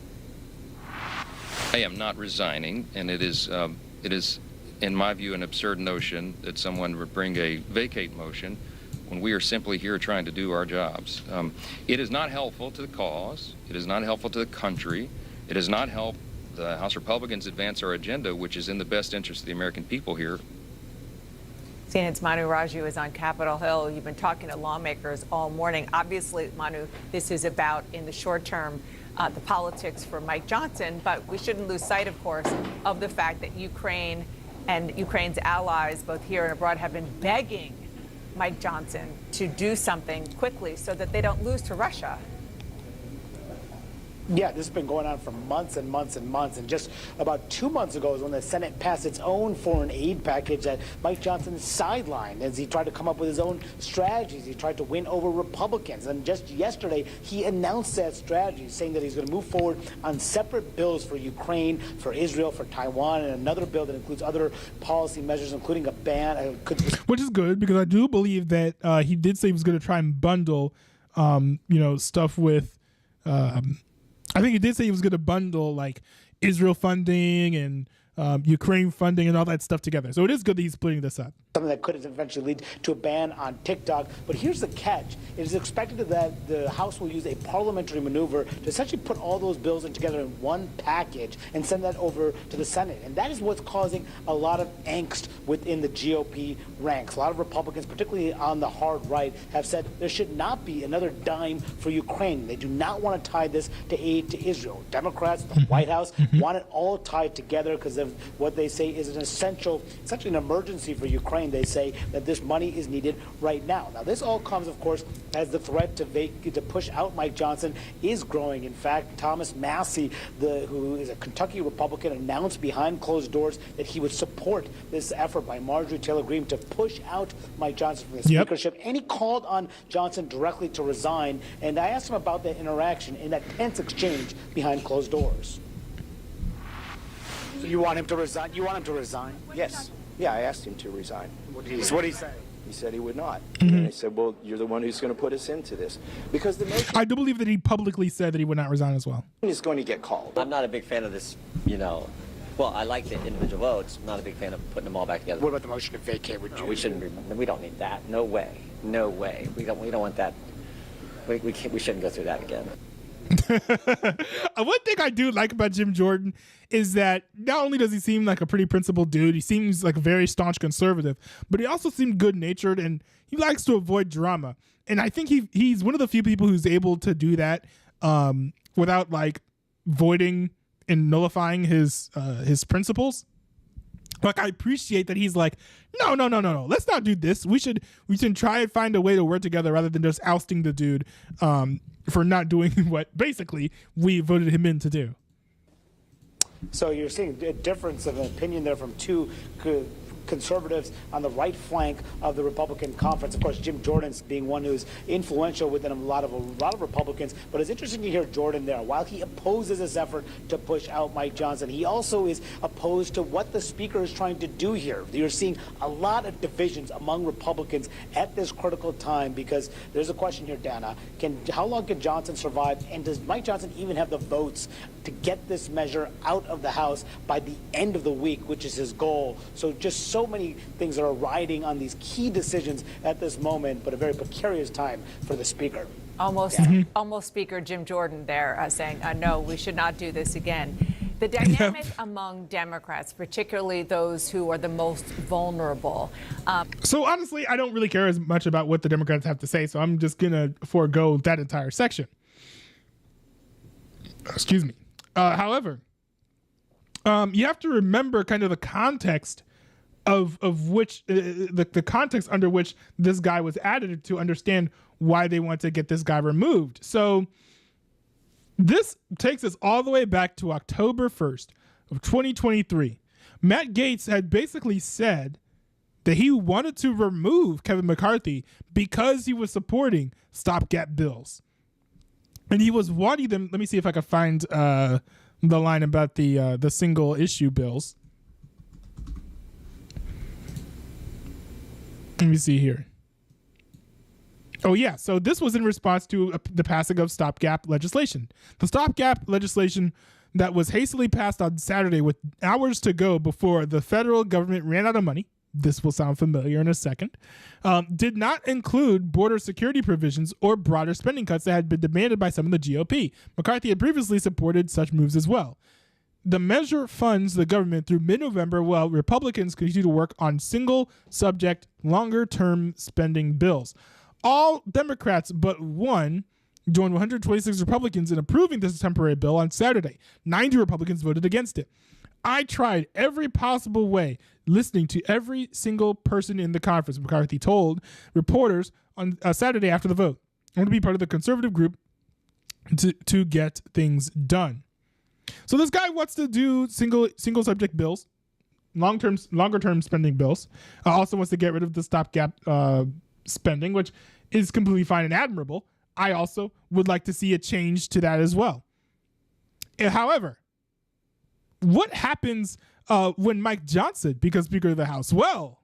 I am not resigning, and it is, in my view, an absurd notion that someone would bring a vacate motion when we are simply here trying to do our jobs. It is not helpful to the cause. It is not helpful to the country. It does not help the House Republicans advance our agenda, which is in the best interest of the American people here. CNN's Manu Raju is on Capitol Hill. You've been talking to lawmakers all morning. Obviously, Manu, this is about, in the short term, the politics for Mike Johnson, but we shouldn't lose sight, of course, of the fact that Ukraine and Ukraine's allies, both here and abroad, have been begging Mike Johnson to do something quickly so that they don't lose to Russia. Yeah, this has been going on for months and months and months. And just about 2 months ago is when the Senate passed its own foreign aid package that Mike Johnson sidelined as he tried to come up with his own strategies. He tried to win over Republicans. And just yesterday, he announced that strategy, saying that he's going to move forward on separate bills for Ukraine, for Israel, for Taiwan, and another bill that includes other policy measures, including a ban. Which is good, because I do believe that he did say he was going to try and bundle, stuff with... I think he did say he was going to bundle like Israel funding and Ukraine funding and all that stuff together. So it is good that he's splitting this up. Something that could eventually lead to a ban on TikTok. But here's the catch. It is expected that the House will use a parliamentary maneuver to essentially put all those bills together in one package and send that over to the Senate. And that is what's causing a lot of angst within the GOP ranks. A lot of Republicans, particularly on the hard right, have said there should not be another dime for Ukraine. They do not want to tie this to aid to Israel. Democrats, the White House, want it all tied together because of what they say is an essential, essentially an emergency for Ukraine. They say that this money is needed right now. Now, this all comes, of course, as the threat to push out Mike Johnson is growing. In fact, Thomas Massie, who is a Kentucky Republican, announced behind closed doors that he would support this effort by Marjorie Taylor Greene to push out Mike Johnson from the speakership. And he called on Johnson directly to resign. And I asked him about that interaction in that tense exchange behind closed doors. So you want him to resign? You want him to resign? Yes. Yeah, I asked him to resign. What did he say? He said he would not. And I said, well, you're the one who's going to put us into this. Because the motion I do believe that he publicly said that he would not resign as well. is going to get called. I'm not a big fan of this, well, I like the individual votes. I'm not a big fan of putting them all back together. What about the motion to vacate? We shouldn't be, we don't need that. No way. No way. We don't want that. We shouldn't go through that again. One thing I do like about Jim Jordan is that not only does he seem like a pretty principled dude, he seems like a very staunch conservative, but he also seems good-natured and he likes to avoid drama. And I think he's one of the few people who's able to do that without like voiding and nullifying his principles. Like, I appreciate that he's like, no, let's not do this. We should try and find a way to work together rather than just ousting the dude for not doing what basically we voted him in to do. So you're seeing a difference of an opinion there from two conservatives on the right flank of the Republican conference. Of course, Jim Jordan's being one who's influential within a lot of Republicans. But it's interesting to hear Jordan there. While he opposes this effort to push out Mike Johnson, he also is opposed to what the speaker is trying to do here. You're seeing a lot of divisions among Republicans at this critical time, because there's a question here, Dana. How long can Johnson survive, and does Mike Johnson even have the votes to get this measure out of the House by the end of the week, which is his goal? So just so many things are riding on these key decisions at this moment, but a very precarious time for the speaker. Almost Speaker Jim Jordan there saying, no, we should not do this again. The dynamic among Democrats, particularly those who are the most vulnerable. So honestly, I don't really care as much about what the Democrats have to say, so I'm just going to forego that entire section. Excuse me. However, you have to remember kind of the context of which the context under which this guy was added to understand why they want to get this guy removed. So this takes us all the way back to October 1st of 2023. Matt Gaetz had basically said that he wanted to remove Kevin McCarthy because he was supporting stopgap bills. And he was wanting them. Let me see if I can find the line about the single issue bills. Let me see here. Oh, yeah. So this was in response to the passing of stopgap legislation. The stopgap legislation that was hastily passed on Saturday with hours to go before the federal government ran out of money. This will sound familiar in a second. Did not include border security provisions or broader spending cuts that had been demanded by some of the GOP. McCarthy had previously supported such moves as well. The measure funds the government through mid-November, while Republicans continue to work on single-subject, longer-term spending bills. All Democrats but one joined 126 Republicans in approving this temporary bill on Saturday. 90 Republicans voted against it. I tried every possible way, listening to every single person in the conference, McCarthy told reporters on Saturday after the vote. I want to be part of the conservative group to get things done. So this guy wants to do single subject bills, longer term spending bills. Also wants to get rid of the stopgap spending, which is completely fine and admirable. I also would like to see a change to that as well. However, what happens when Mike Johnson becomes Speaker of the House? Well,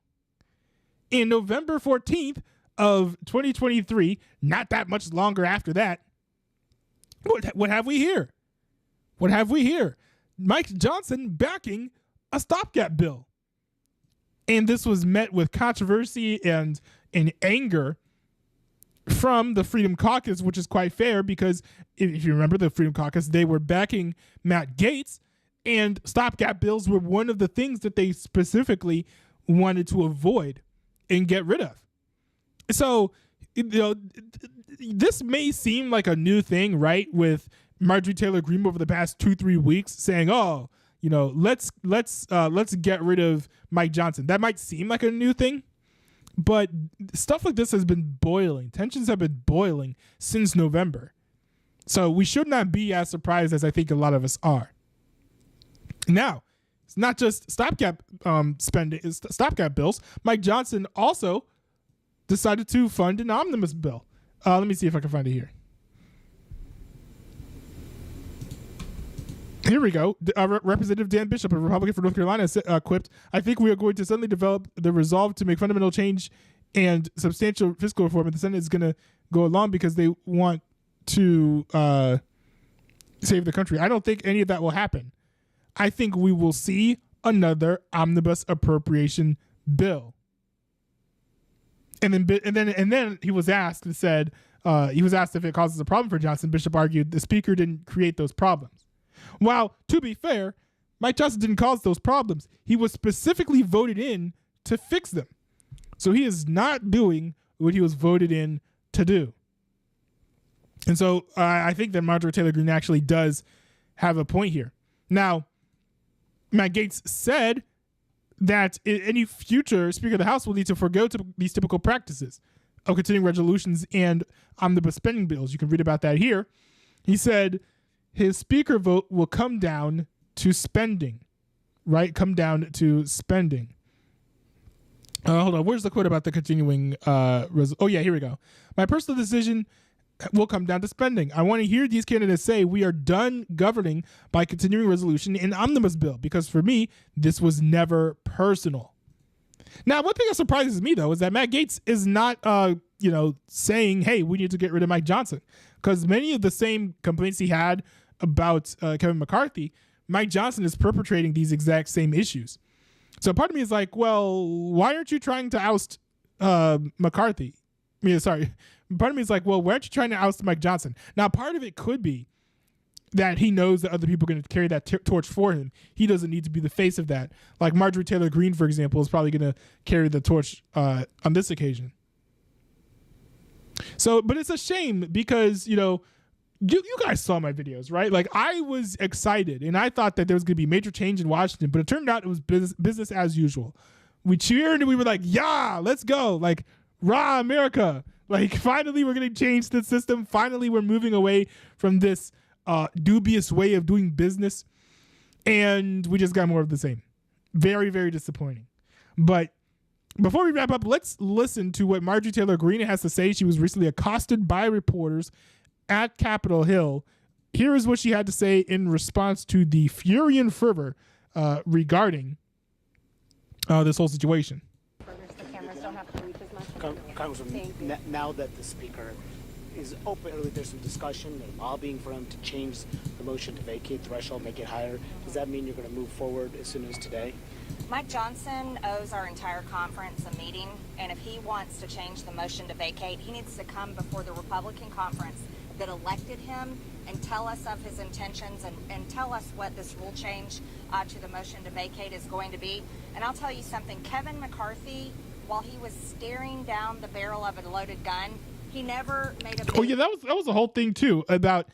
in November 14th of 2023, not that much longer after that, what have we here? What have we here? Mike Johnson backing a stopgap bill. And this was met with controversy and anger from the Freedom Caucus, which is quite fair because if you remember the Freedom Caucus, they were backing Matt Gaetz, and stopgap bills were one of the things that they specifically wanted to avoid and get rid of. So, this may seem like a new thing, right? With Marjorie Taylor Greene over the past 2-3 weeks saying, let's get rid of Mike Johnson. That might seem like a new thing, but stuff like this has been boiling. Tensions have been boiling since November. So we should not be as surprised as I think a lot of us are. Now, it's not just stopgap spending, it's stopgap bills. Mike Johnson also decided to fund an omnibus bill. Let me see if I can find it here. Here we go. Representative Dan Bishop, a Republican from North Carolina, quipped, "I think we are going to suddenly develop the resolve to make fundamental change and substantial fiscal reform, and the Senate is going to go along because they want to save the country. I don't think any of that will happen. I think we will see another omnibus appropriation bill." And then he was asked and said he was asked if it causes a problem for Johnson. Bishop argued the speaker didn't create those problems. While, to be fair, Mike Johnson didn't cause those problems. He was specifically voted in to fix them. So he is not doing what he was voted in to do. And so I think that Marjorie Taylor Greene actually does have a point here. Now, Matt Gaetz said that any future Speaker of the House will need to forego these typical practices of continuing resolutions and omnibus spending bills. You can read about that here. He said his speaker vote will come down to spending, right? Come down to spending. Hold on. Where's the quote about the continuing? Oh yeah, here we go. My personal decision will come down to spending. I want to hear these candidates say we are done governing by continuing resolution and omnibus bill, because for me, this was never personal. Now, one thing that surprises me though is that Matt Gaetz is not, saying, "Hey, we need to get rid of Mike Johnson," because many of the same complaints he had about Kevin McCarthy, Mike Johnson is perpetrating these exact same issues. So part of me is like, well, why aren't you trying to oust McCarthy? Part of me is like, well, why aren't you trying to oust Mike Johnson? Now, part of it could be that he knows that other people are going to carry that torch for him. He doesn't need to be the face of that. Like Marjorie Taylor Greene, for example, is probably going to carry the torch on this occasion. So, but it's a shame because, you guys saw my videos, right? Like I was excited and I thought that there was going to be major change in Washington, but it turned out it was business as usual. We cheered and we were like, yeah, let's go. Like, rah, America. Like finally we're going to change the system. Finally, we're moving away from this dubious way of doing business. And we just got more of the same. Very, very disappointing. But before we wrap up, let's listen to what Marjorie Taylor Greene has to say. She was recently accosted by reporters at Capitol Hill. Here is what she had to say in response to the fury and fervor regarding this whole situation. The cameras don't have to reach as much. Congresswoman, now that the speaker is open, there's some discussion and lobbying for him to change the motion to vacate threshold, make it higher. Does that mean you're going to move forward as soon as today? Mike Johnson owes our entire conference a meeting, and if he wants to change the motion to vacate, he needs to come before the Republican conference that elected him and tell us of his intentions and tell us what this rule change to the motion to vacate is going to be. And I'll tell you something, Kevin McCarthy, while he was staring down the barrel of a loaded gun, he never made a move. Oh yeah, that was the whole thing too about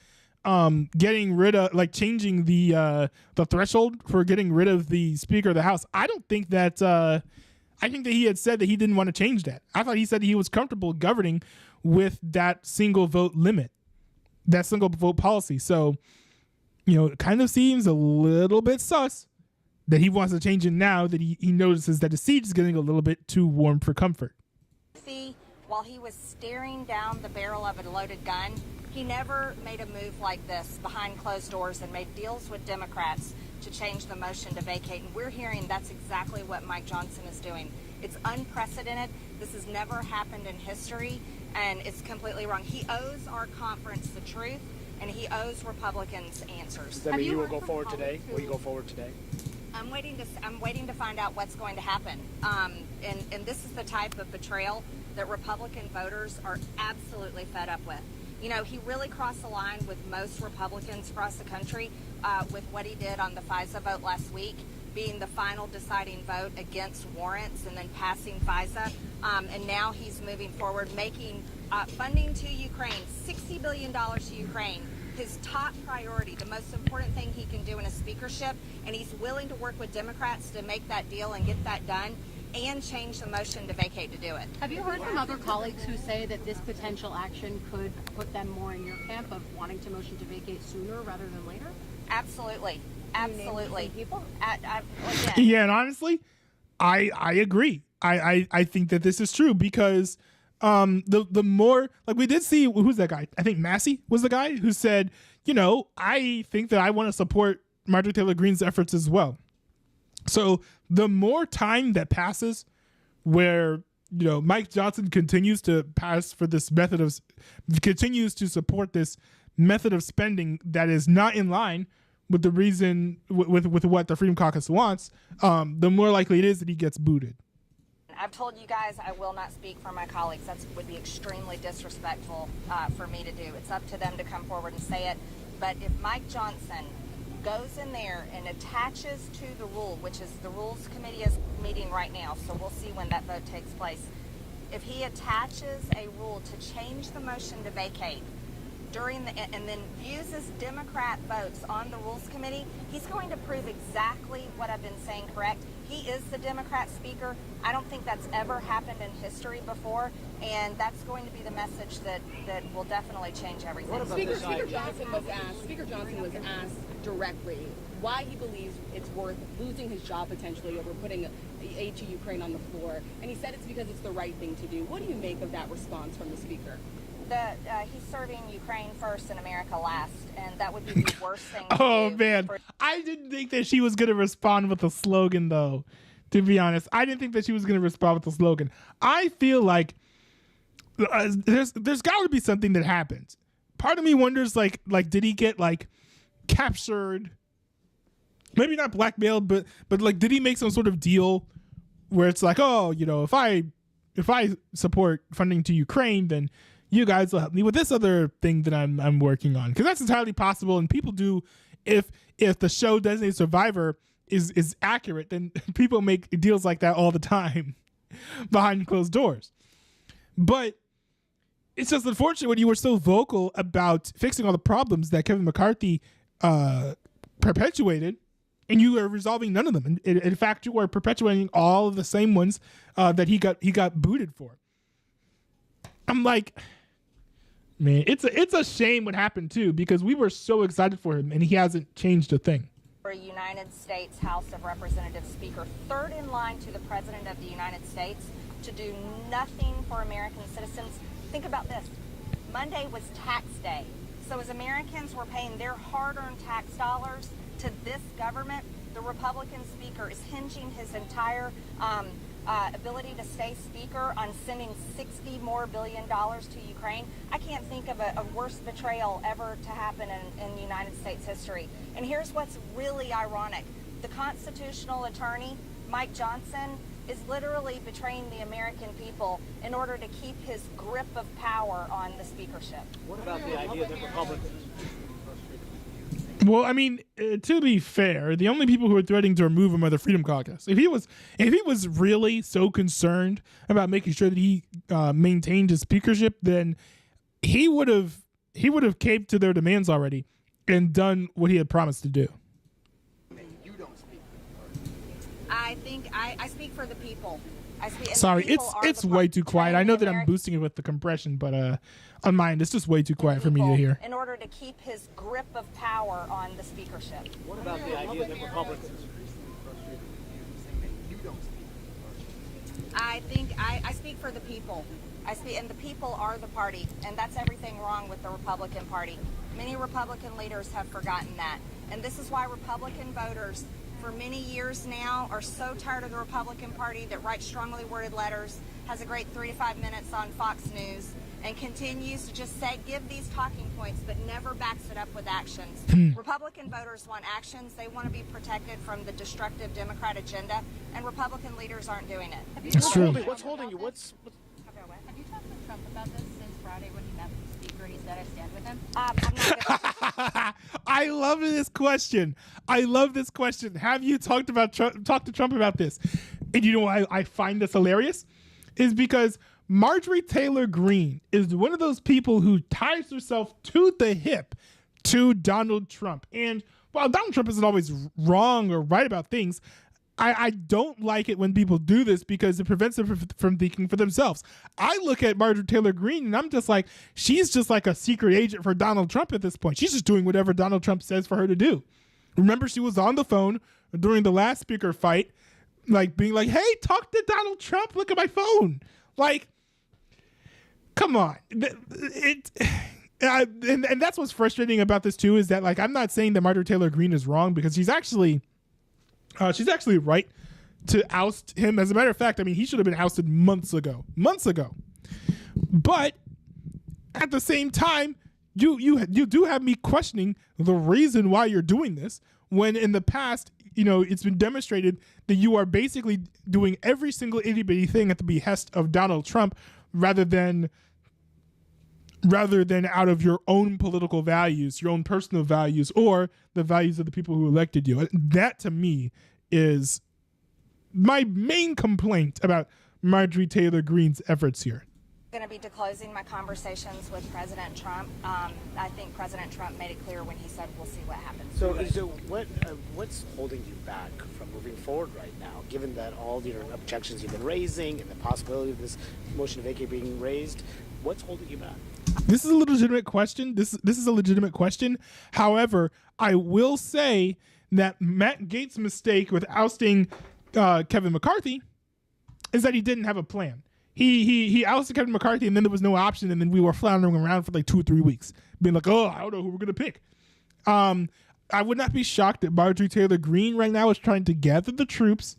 getting rid of, like, changing the threshold for getting rid of the Speaker of the House. I don't think that I think that he had said that he didn't want to change that. I thought he said he was comfortable governing with that single vote limit, that single vote policy. So, it kind of seems a little bit sus that he wants to change it now that he notices that the siege is getting a little bit too warm for comfort. While he was staring down the barrel of a loaded gun, he never made a move like this behind closed doors and made deals with Democrats to change the motion to vacate. And we're hearing that's exactly what Mike Johnson is doing. It's unprecedented. This has never happened in history, and it's completely wrong. He owes our conference the truth, and he owes Republicans answers. Does that mean you will go forward today? Will you go forward today? I'm waiting to find out what's going to happen. And this is the type of betrayal that Republican voters are absolutely fed up with. He really crossed the line with most Republicans across the country with what he did on the FISA vote last week, being the final deciding vote against warrants and then passing FISA. And now he's moving forward, making funding to Ukraine, $60 billion to Ukraine, his top priority, the most important thing he can do in a speakership. And he's willing to work with Democrats to make that deal and get that done and change the motion to vacate to do it. Have you heard from other colleagues who say that this potential action could put them more in your camp of wanting to motion to vacate sooner rather than later? Absolutely. Absolutely. People? Yeah, and honestly, I agree. I think that this is true because the more, like, we did see, who's that guy? I think Massey was the guy who said, I think that I want to support Marjorie Taylor Greene's efforts as well. So the more time that passes where, Mike Johnson continues to continues to support this method of spending that is not in line with the reason, with what the Freedom Caucus wants, the more likely it is that he gets booted. I've told you guys I will not speak for my colleagues. That would be extremely disrespectful for me to do. It's up to them to come forward and say it. But if Mike Johnson goes in there and attaches to the rule, which is the Rules Committee is meeting right now, so we'll see when that vote takes place. If he attaches a rule to change the motion to vacate and then uses Democrat votes on the Rules Committee, he's going to prove exactly what I've been saying correct. He is the Democrat speaker. I don't think that's ever happened in history before, and that's going to be the message that will definitely change everything. Speaker Johnson was asked directly why he believes it's worth losing his job potentially over putting aid to Ukraine on the floor, and he said it's because it's the right thing to do. What do you make of that response from the speaker? He's serving Ukraine first and America last, and that would be the worst thing to Oh do. man, I didn't think that she was gonna respond with a slogan, though. To be honest, I didn't think that she was gonna respond with a slogan. I feel like there's got to be something that happens. Part of me wonders, like did he get like captured? Maybe not blackmailed, but like, did he make some sort of deal where it's like, oh, you know, if I support funding to Ukraine, then you guys will help me with this other thing that I'm working on, because that's entirely possible. And people do, if the show Designated Survivor is accurate, then people make deals like that all the time behind closed doors. But it's just unfortunate when you were so vocal about fixing all the problems that Kevin McCarthy perpetuated, and you are resolving none of them. And in fact, you are perpetuating all of the same ones that he got booted for. I'm like, man, it's a shame what happened too, because we were so excited for him and he hasn't changed a thing. For a United States House of Representatives speaker, third in line to the President of the United States, to do nothing for American citizens. Think about this. Monday was tax day. So as Americans were paying their hard-earned tax dollars to this government, the Republican speaker is hinging his entire ability to stay speaker on sending $60 more billion to Ukraine. I can't think of a worse betrayal ever to happen in United States history. And here's what's really ironic. The constitutional attorney, Mike Johnson, is literally betraying the American people in order to keep his grip of power on the speakership. What about the idea that Republicans... Well, I mean, to be fair, the only people who are threatening to remove him are the Freedom Caucus. If he was really so concerned about making sure that he maintained his speakership, then he would have caved to their demands already and done what he had promised to do. You don't speak. I think I speak for the people. Sorry, it's way too quiet. I know that I'm boosting it with the compression, but on mine, it's just way too quiet for me to hear. In order to keep his grip of power on the speakership. What about the idea that Republicans... You don't speak. I think I speak for the people. And the people are the party, and that's everything wrong with the Republican Party. Many Republican leaders have forgotten that, and this is why Republican voters for many years now are so tired of the Republican Party that writes strongly worded letters, has a great 3 to 5 minutes on Fox News, and continues to just give these talking points, but never backs it up with actions. Republican voters want actions. They want to be protected from the destructive Democrat agenda, and Republican leaders aren't doing it. That's true. What's holding you? Have you talked to Trump about this since Friday when he met with the speaker and he said I stand with him? I'm not I love this question. Have you talked to Trump about this? And you know why I find this hilarious? Is because Marjorie Taylor Greene is one of those people who ties herself to the hip to Donald Trump. And while Donald Trump isn't always wrong or right about things, I don't like it when people do this because it prevents them from thinking for themselves. I look at Marjorie Taylor Greene and I'm just like, she's just like a secret agent for Donald Trump at this point. She's just doing whatever Donald Trump says for her to do. Remember, she was on the phone during the last speaker fight, like being like, hey, talk to Donald Trump. Look at my phone. Like, come on. And that's what's frustrating about this too, is that, like, I'm not saying that Marjorie Taylor Greene is wrong, because she's actually right to oust him. As a matter of fact, I mean, he should have been ousted months ago. But at the same time, you do have me questioning the reason why you're doing this, when in the past, you know, it's been demonstrated that you are basically doing every single itty bitty thing at the behest of Donald Trump, rather than out of your own political values, your own personal values, or the values of the people who elected you. That, to me, is my main complaint about Marjorie Taylor Greene's efforts here. going to be disclosing my conversations with President Trump. I think President Trump made it clear when he said we'll see what happens. So what's holding you back from moving forward right now, given that all the objections you've been raising and the possibility of this motion to vacate being raised? What's holding you back? This is a legitimate question. This is a legitimate question. However, I will say that Matt Gaetz' mistake with ousting Kevin McCarthy is that he didn't have a plan. He ousted Kevin McCarthy, and then there was no option, and then we were floundering around for like 2 or 3 weeks, being like, oh, I don't know who we're gonna pick. I would not be shocked that Marjorie Taylor Greene right now is trying to gather the troops,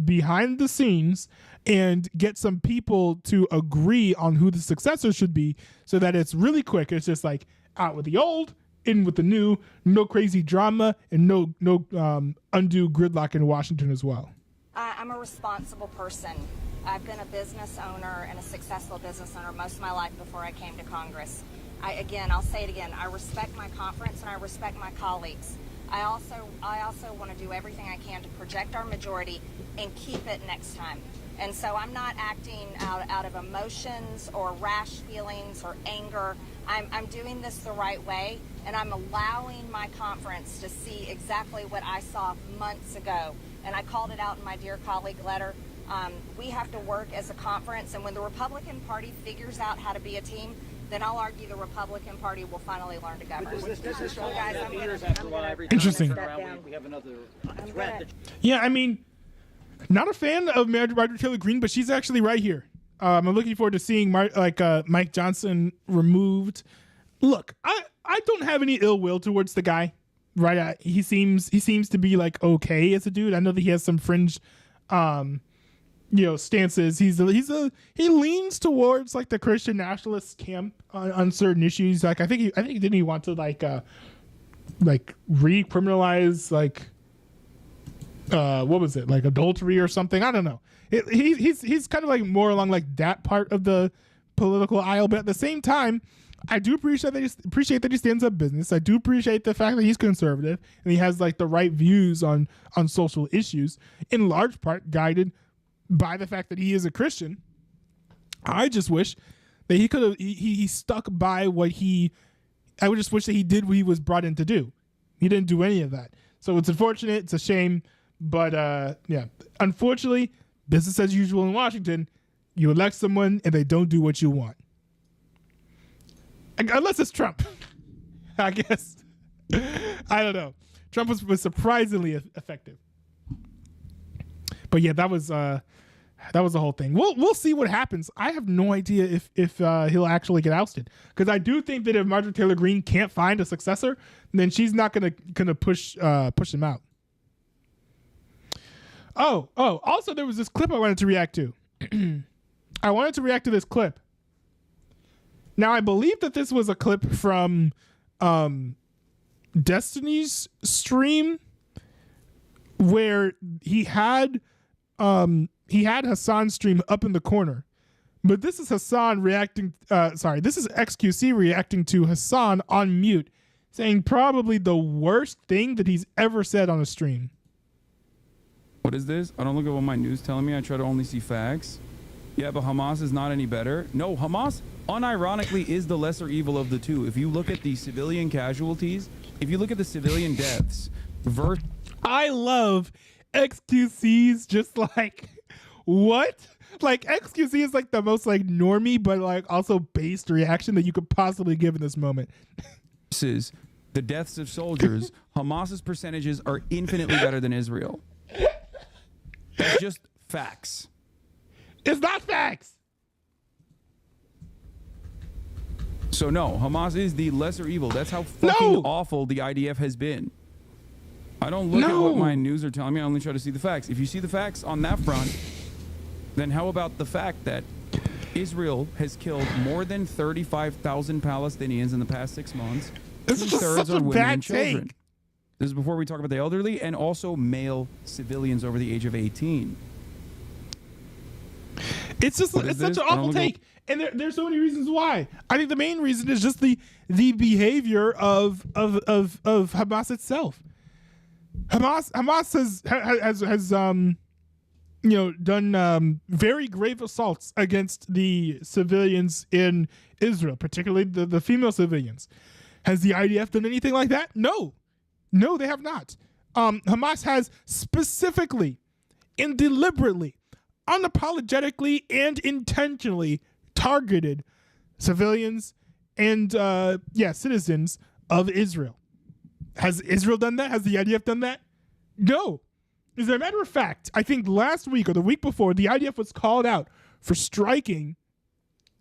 behind the scenes, and get some people to agree on who the successor should be, so that it's really quick. It's just like out with the old, in with the new, no crazy drama, and no undue gridlock in Washington as well. I'm a responsible person. I've been a business owner and a successful business owner most of my life before I came to Congress. I'll say it again, I respect my conference and I respect my colleagues. I also want to do everything I can to project our majority and keep it next time. And so I'm not acting out of emotions or rash feelings or anger. I'm doing this the right way, and I'm allowing my conference to see exactly what I saw months ago. And I called it out in my Dear Colleague letter. We have to work as a conference, and when the Republican Party figures out how to be a team, then I'll argue the Republican Party will finally learn to govern. Interesting. We have another threat. Yeah, I mean, not a fan of Marjorie Taylor Greene, but she's actually right here. I'm looking forward to seeing Mike Johnson removed. Look, I don't have any ill will towards the guy. Right? He seems to be like okay as a dude. I know that he has some fringe, stances. He leans towards like the Christian nationalist camp on certain issues. Like I think didn't he want to like recriminalize what was it, like adultery or something? I don't know. He's kind of like more along like that part of the political aisle, but at the same time, I do appreciate that he stands up business. I do appreciate the fact that he's conservative and he has like the right views on social issues, in large part guided by the fact that he is a Christian. I just wish that he stuck by I would just wish that he did what he was brought in to do. He didn't do any of that. So it's unfortunate. It's a shame. But yeah, unfortunately, business as usual in Washington. You elect someone and they don't do what you want. Unless it's Trump, I guess. I don't know. Trump was surprisingly effective. But yeah, that was the whole thing. We'll see what happens. I have no idea if he'll actually get ousted, because I do think that if Marjorie Taylor Greene can't find a successor, then she's not gonna push him out. Oh! Also, there was this clip I wanted to react to. I wanted to react to this clip. Now, I believe that this was a clip from Destiny's stream where he had Hassan's stream up in the corner. But this is Hassan reacting, this is XQC reacting to Hassan on mute, saying probably the worst thing that he's ever said on a stream. What is this? I don't look at what my news telling me. I try to only see facts. Yeah, but Hamas is not any better. No, Hamas unironically is the lesser evil of the two. If you look at the civilian casualties, if you look at the civilian deaths, I love XQC's just like, what? Like, XQC is like the most like normie, but like also based reaction that you could possibly give in this moment. Versus the deaths of soldiers, Hamas's percentages are infinitely better than Israel. That's just facts. It's not facts. So no, Hamas is the lesser evil. That's how fucking awful the IDF has been. I don't look at what my news are telling me. I only try to see the facts. If you see the facts on that front, then how about the fact that Israel has killed more than 35,000 Palestinians in the past 6 months? This is such a bad take. This is before we talk about the elderly and also male civilians over the age of 18. It's just it's such an awful take, and there's so many reasons why. I think the main reason is just the behavior of Hamas itself. Hamas done very grave assaults against the civilians in Israel, particularly the female civilians. Has the IDF done anything like that? No, they have not. Hamas has specifically and deliberately, unapologetically and intentionally targeted civilians and citizens of Israel. Has Israel done that? Has the IDF done that? No. As a matter of fact, I think last week or the week before, the IDF was called out for striking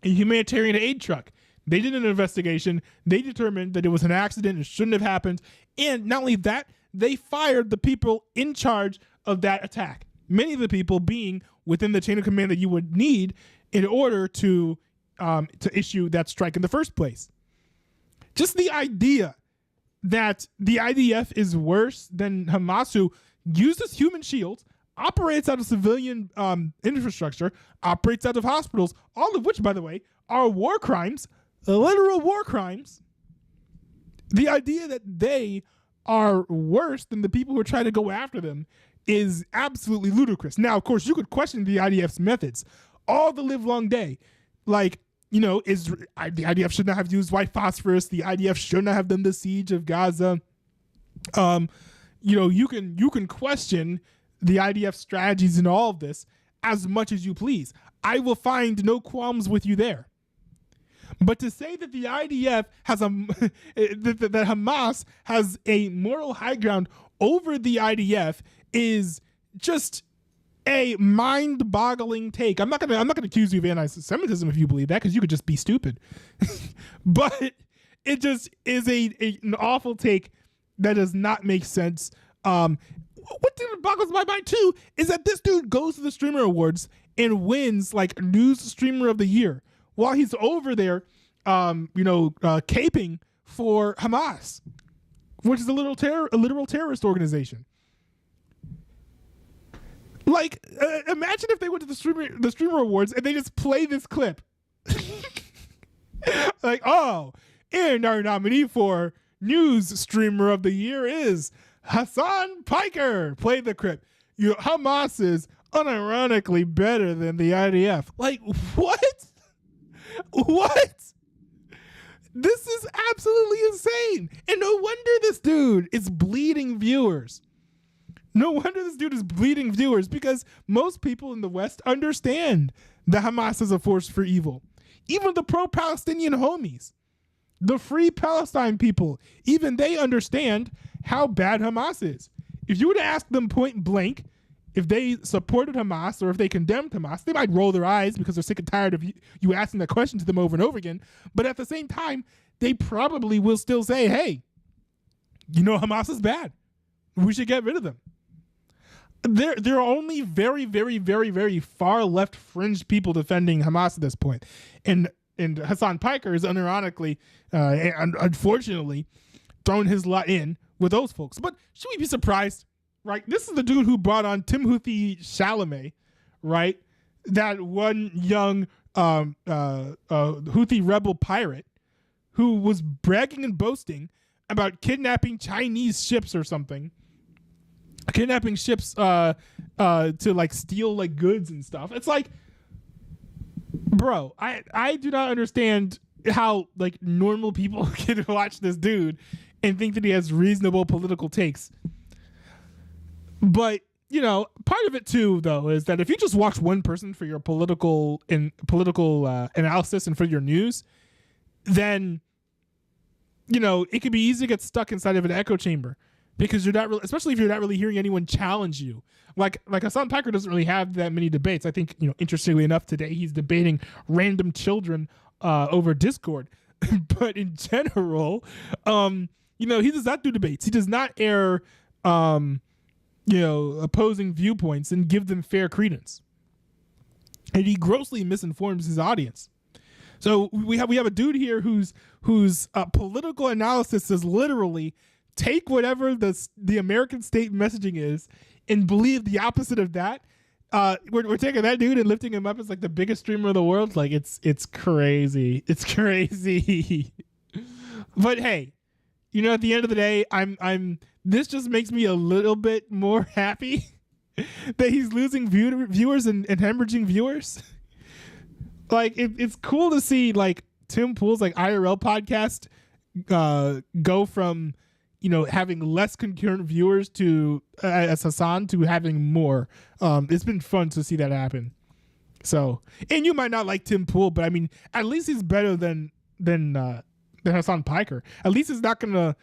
a humanitarian aid truck. They did an investigation. They determined that it was an accident. It shouldn't have happened. And not only that, they fired the people in charge of that attack. Many of the people being within the chain of command that you would need in order to issue that strike in the first place. Just the idea that the IDF is worse than Hamas, who uses human shields, operates out of civilian infrastructure, operates out of hospitals, all of which, by the way, are war crimes, literal war crimes. The idea that they are worse than the people who are trying to go after them is absolutely ludicrous. Now, of course, you could question the IDF's methods all the live long day. Like, the IDF should not have used white phosphorus. The IDF should not have done the siege of Gaza. You can question the IDF strategies in all of this as much as you please. I will find no qualms with you there. But to say that the IDF has that Hamas has a moral high ground over the IDF is just a mind-boggling take. I'm not gonna accuse you of anti-Semitism if you believe that, because you could just be stupid. But it just is an awful take that does not make sense. What boggles my mind too is that this dude goes to the Streamer Awards and wins like News Streamer of the Year while he's over there, caping for Hamas, which is a literal terrorist organization. Like, imagine if they went to the Streamer Awards and they just play this clip. Like, and our nominee for News Streamer of the Year is Hassan Piker. Play the clip. Hamas is unironically better than the IDF. Like, what? What? This is absolutely insane. And no wonder this dude is bleeding viewers. Because most people in the West understand that Hamas is a force for evil. Even the pro-Palestinian homies, the Free Palestine people, even they understand how bad Hamas is. If you were to ask them point blank if they supported Hamas or if they condemned Hamas, they might roll their eyes because they're sick and tired of you asking that question to them over and over again. But at the same time, they probably will still say, hey, Hamas is bad. We should get rid of them. There are only very, very, very, very far left fringe people defending Hamas at this point. And Hassan Piker is unironically, and unfortunately, thrown his lot in with those folks. But should we be surprised? Right? This is the dude who brought on Timothée Chalamet, right? That one young Houthi rebel pirate who was bragging and boasting about kidnapping Chinese ships or something. Kidnapping ships to like steal like goods and stuff. It's like, bro, I do not understand how like normal people can watch this dude and think that he has reasonable political takes. But part of it too, though, is that if you just watch one person for your political analysis and for your news, then it could be easy to get stuck inside of an echo chamber. Because you're not really, especially if you're not really hearing anyone challenge you. Like Hassan Piker doesn't really have that many debates. I think, interestingly enough, today he's debating random children over Discord. But in general, he does not do debates. He does not air, opposing viewpoints and give them fair credence. And he grossly misinforms his audience. So we have a dude here whose political analysis is literally take whatever the American state messaging is and believe the opposite of that. We're taking that dude and lifting him up as like the biggest streamer in the world. Like it's crazy. It's crazy. But hey, at the end of the day, I'm this just makes me a little bit more happy that he's losing viewers and hemorrhaging viewers. Like it's cool to see like Tim Pool's like IRL podcast go from having less concurrent viewers to as Hassan to having more. It's been fun to see that happen. So, and you might not like Tim Pool, but I mean, at least he's better than Hassan Piker. At least he's not gonna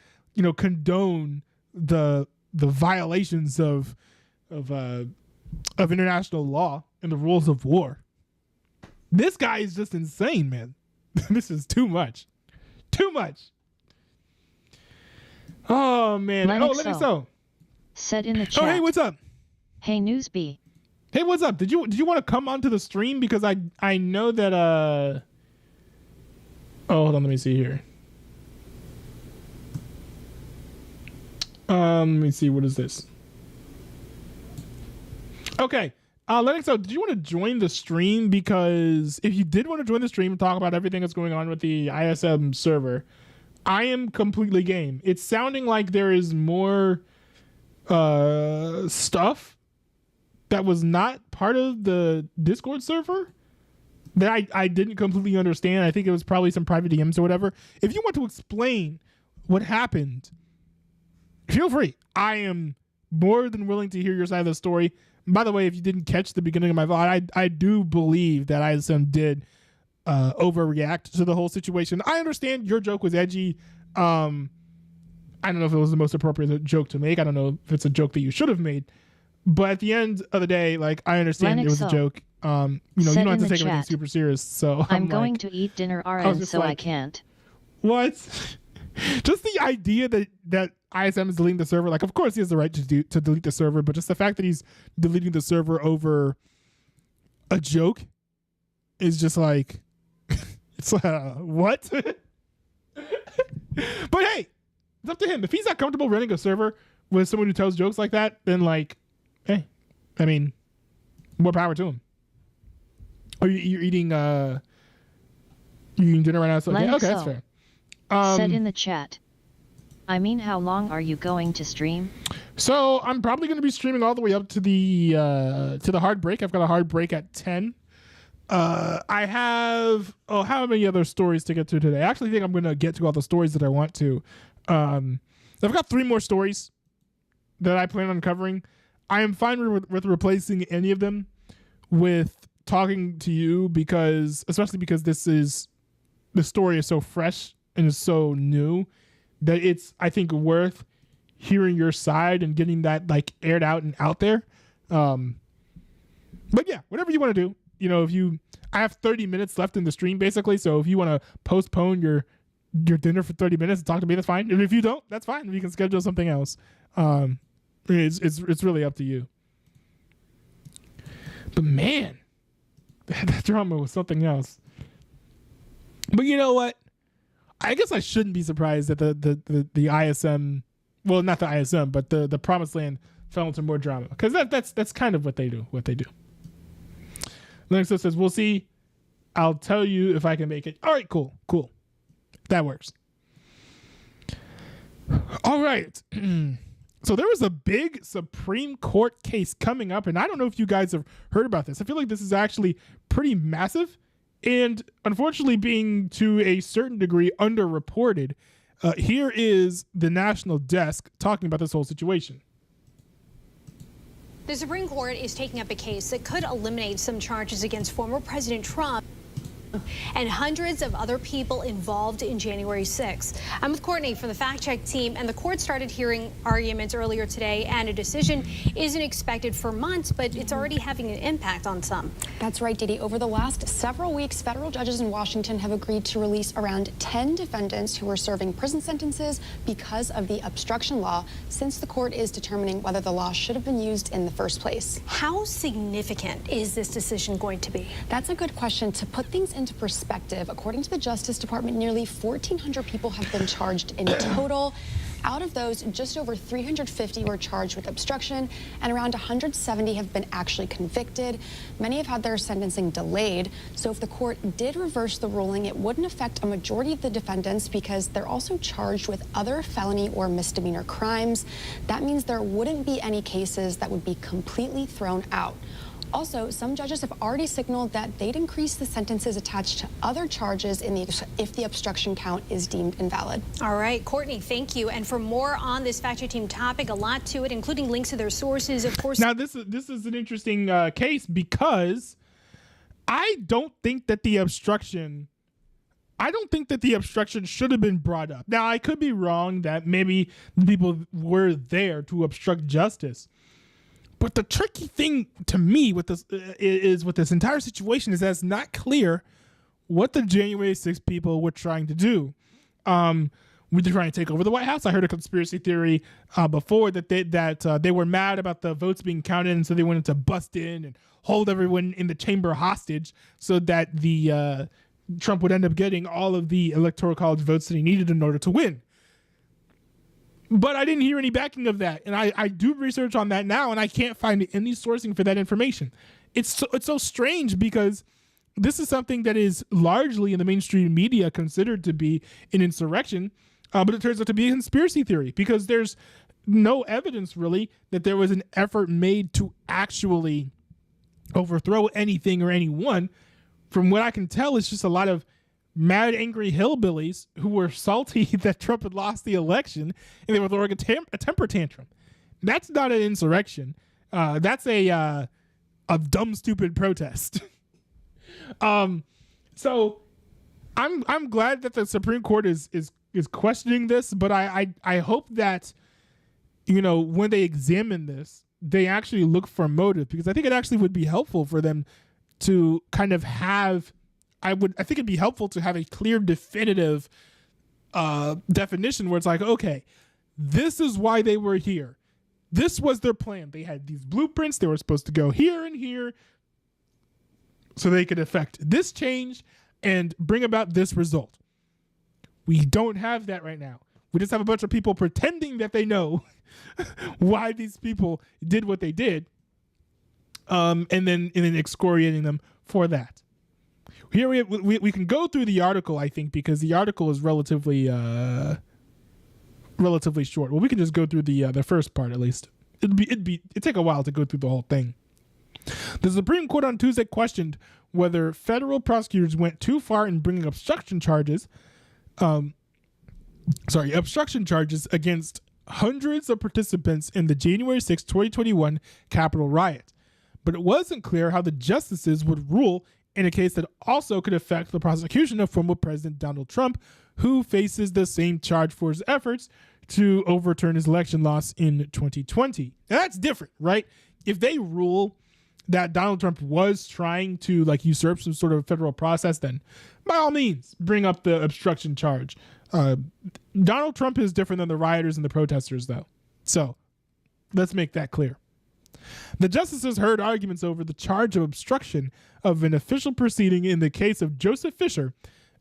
condone the violations of international law and the rules of war. This guy is just insane, man. This is too much. Too much. Oh, man. Lennoxo said in the chat. Oh, hey, what's up? Hey, Newsbee. Hey, what's up? Did you want to come onto the stream? Because I know that... Oh, hold on. Let me see here. Let me see. What is this? Okay. Lennoxo, did you want to join the stream? Because if you did want to join the stream and talk about everything that's going on with the ISM server, I am completely game. It's sounding like there is more stuff that was not part of the Discord server that I didn't completely understand. I think it was probably some private DMs or whatever. If you want to explain what happened, feel free. I am more than willing to hear your side of the story. By the way, if you didn't catch the beginning of my VOD, I do believe that ISM did overreact to the whole situation. I understand your joke was edgy. I don't know if it was the most appropriate joke to make. I don't know if it's a joke that you should have made. But at the end of the day, like, I understand it was a joke. You don't have to take everything super serious. So I'm going to eat dinner RN, so I can't. What? Just the idea that ISM is deleting the server, like, of course he has the right to delete the server, but just the fact that he's deleting the server over a joke is just like, it's what? But hey, it's up to him. If he's not comfortable running a server with someone who tells jokes like that, then like, hey, I mean, more power to him. Are you eating dinner right now? So, okay, that's fair. Said in the chat. I mean, how long are you going to stream? So I'm probably going to be streaming all the way up to the hard break. I've got a hard break at 10. I have how many other stories to get to today? I actually think I'm going to get to all the stories that I want to. I've got 3 more stories that I plan on covering. I am fine with replacing any of them with talking to you especially because the story is so fresh and is so new that it's, I think, worth hearing your side and getting that like aired out and out there. But yeah, whatever you want to do. I have 30 minutes left in the stream basically. So if you want to postpone your dinner for 30 minutes and talk to me, that's fine. And if you don't, that's fine. We can schedule something else. It's really up to you. But man, that drama was something else. But you know what? I guess I shouldn't be surprised that the ISM, well, not the ISM, but the Promised Land fell into more drama, because that's kind of what they do. Lennox says, "We'll see. I'll tell you if I can make it." All right, cool. That works. All right. So there was a big Supreme Court case coming up, and I don't know if you guys have heard about this. I feel like this is actually pretty massive. And unfortunately, being to a certain degree underreported, here is the National Desk talking about this whole situation. The Supreme Court is taking up a case that could eliminate some charges against former President Trump and hundreds of other people involved in January 6th. I'm with Courtney from the Fact Check team, and the court started hearing arguments earlier today, and a decision isn't expected for months, but it's already having an impact on some. That's right, Didi. Over the last several weeks, federal judges in Washington have agreed to release around 10 defendants who are serving prison sentences because of the obstruction law, since the court is determining whether the law should have been used in the first place. How significant is this decision going to be? That's a good question. To put things into perspective, according to the Justice Department, nearly 1,400 people have been charged in total. Out of those, just over 350 were charged with obstruction, and around 170 have been actually convicted. Many have had their sentencing delayed. So if the court did reverse the ruling, it wouldn't affect a majority of the defendants because they're also charged with other felony or misdemeanor crimes. That means there wouldn't be any cases that would be completely thrown out. Also, some judges have already signaled that they'd increase the sentences attached to other charges if the obstruction count is deemed invalid. All right, Courtney, thank you. And for more on this Fact Check Team topic, a lot to it, including links to their sources, of course. Now, this is an interesting case because I don't think that the obstruction should have been brought up. Now, I could be wrong that maybe the people were there to obstruct justice. But the tricky thing to me with this entire situation is that it's not clear what the January 6th people were trying to do. Were they trying to take over the White House? I heard a conspiracy theory before that they were mad about the votes being counted, and so they wanted to bust in and hold everyone in the chamber hostage so that the Trump would end up getting all of the Electoral College votes that he needed in order to win. But I didn't hear any backing of that. And I do research on that now, and I can't find any sourcing for that information. It's so strange because this is something that is largely in the mainstream media considered to be an insurrection, but it turns out to be a conspiracy theory because there's no evidence really that there was an effort made to actually overthrow anything or anyone. From what I can tell, it's just a lot of mad, angry hillbillies who were salty that Trump had lost the election and they were throwing a temper tantrum. That's not an insurrection. That's a dumb, stupid protest. So I'm glad that the Supreme Court is questioning this, but I hope that, when they examine this, they actually look for motive, because I think it actually would be helpful for them to kind of have I think it'd be helpful to have a clear, definitive definition where it's like, okay, this is why they were here. This was their plan. They had these blueprints. They were supposed to go here and here so they could affect this change and bring about this result. We don't have that right now. We just have a bunch of people pretending that they know why these people did what they did, and then excoriating them for that. Here we can go through the article, I think, because the article is relatively short. Well, we can just go through the first part at least. It'd take a while to go through the whole thing. The Supreme Court on Tuesday questioned whether federal prosecutors went too far in bringing obstruction charges against hundreds of participants in the January 6, 2021 Capitol riot. But it wasn't clear how the justices would rule in a case that also could affect the prosecution of former President Donald Trump, who faces the same charge for his efforts to overturn his election loss in 2020. And that's different, right? If they rule that Donald Trump was trying to usurp some sort of federal process, then by all means, bring up the obstruction charge. Donald Trump is different than the rioters and the protesters, though. So let's make that clear. The justices heard arguments over the charge of obstruction of an official proceeding in the case of Joseph Fisher,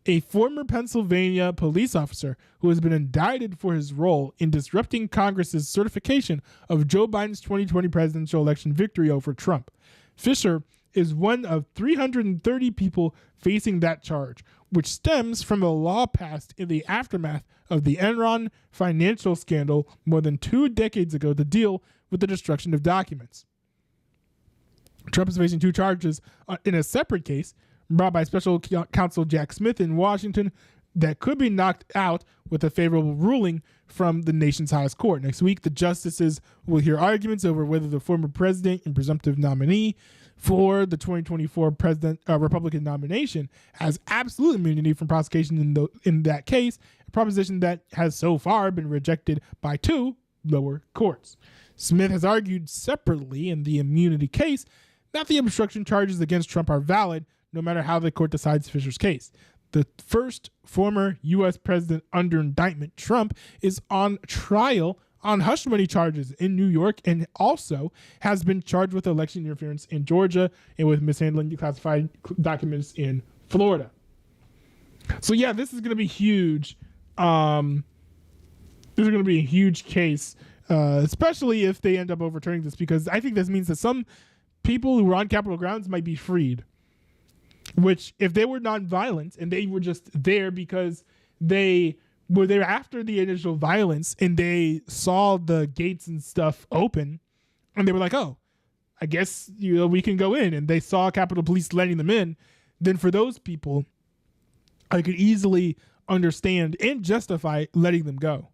a former Pennsylvania police officer who has been indicted for his role in disrupting Congress's certification of Joe Biden's 2020 presidential election victory over Trump. Fisher is one of 330 people facing that charge, which stems from a law passed in the aftermath of the Enron financial scandal more than 2 decades ago to deal with the destruction of documents. Trump is facing 2 charges in a separate case brought by special counsel Jack Smith in Washington that could be knocked out with a favorable ruling from the nation's highest court. Next week, the justices will hear arguments over whether the former president and presumptive nominee for the 2024 Republican nomination has absolute immunity from prosecution in that case, a proposition that has so far been rejected by 2 lower courts. Smith has argued separately in the immunity case that the obstruction charges against Trump are valid no matter how the court decides Fisher's case. The first former U.S. president under indictment, Trump, is on trial on hush money charges in New York and also has been charged with election interference in Georgia and with mishandling classified documents in Florida. So yeah, this is going to be huge. there's going to be a huge case, especially if they end up overturning this, because I think this means that some people who were on Capitol grounds might be freed. Which, if they were nonviolent and they were just there because they were there after the initial violence and they saw the gates and stuff open, and they were like, oh, I guess we can go in, and they saw Capitol Police letting them in, then for those people, I could easily understand and justify letting them go.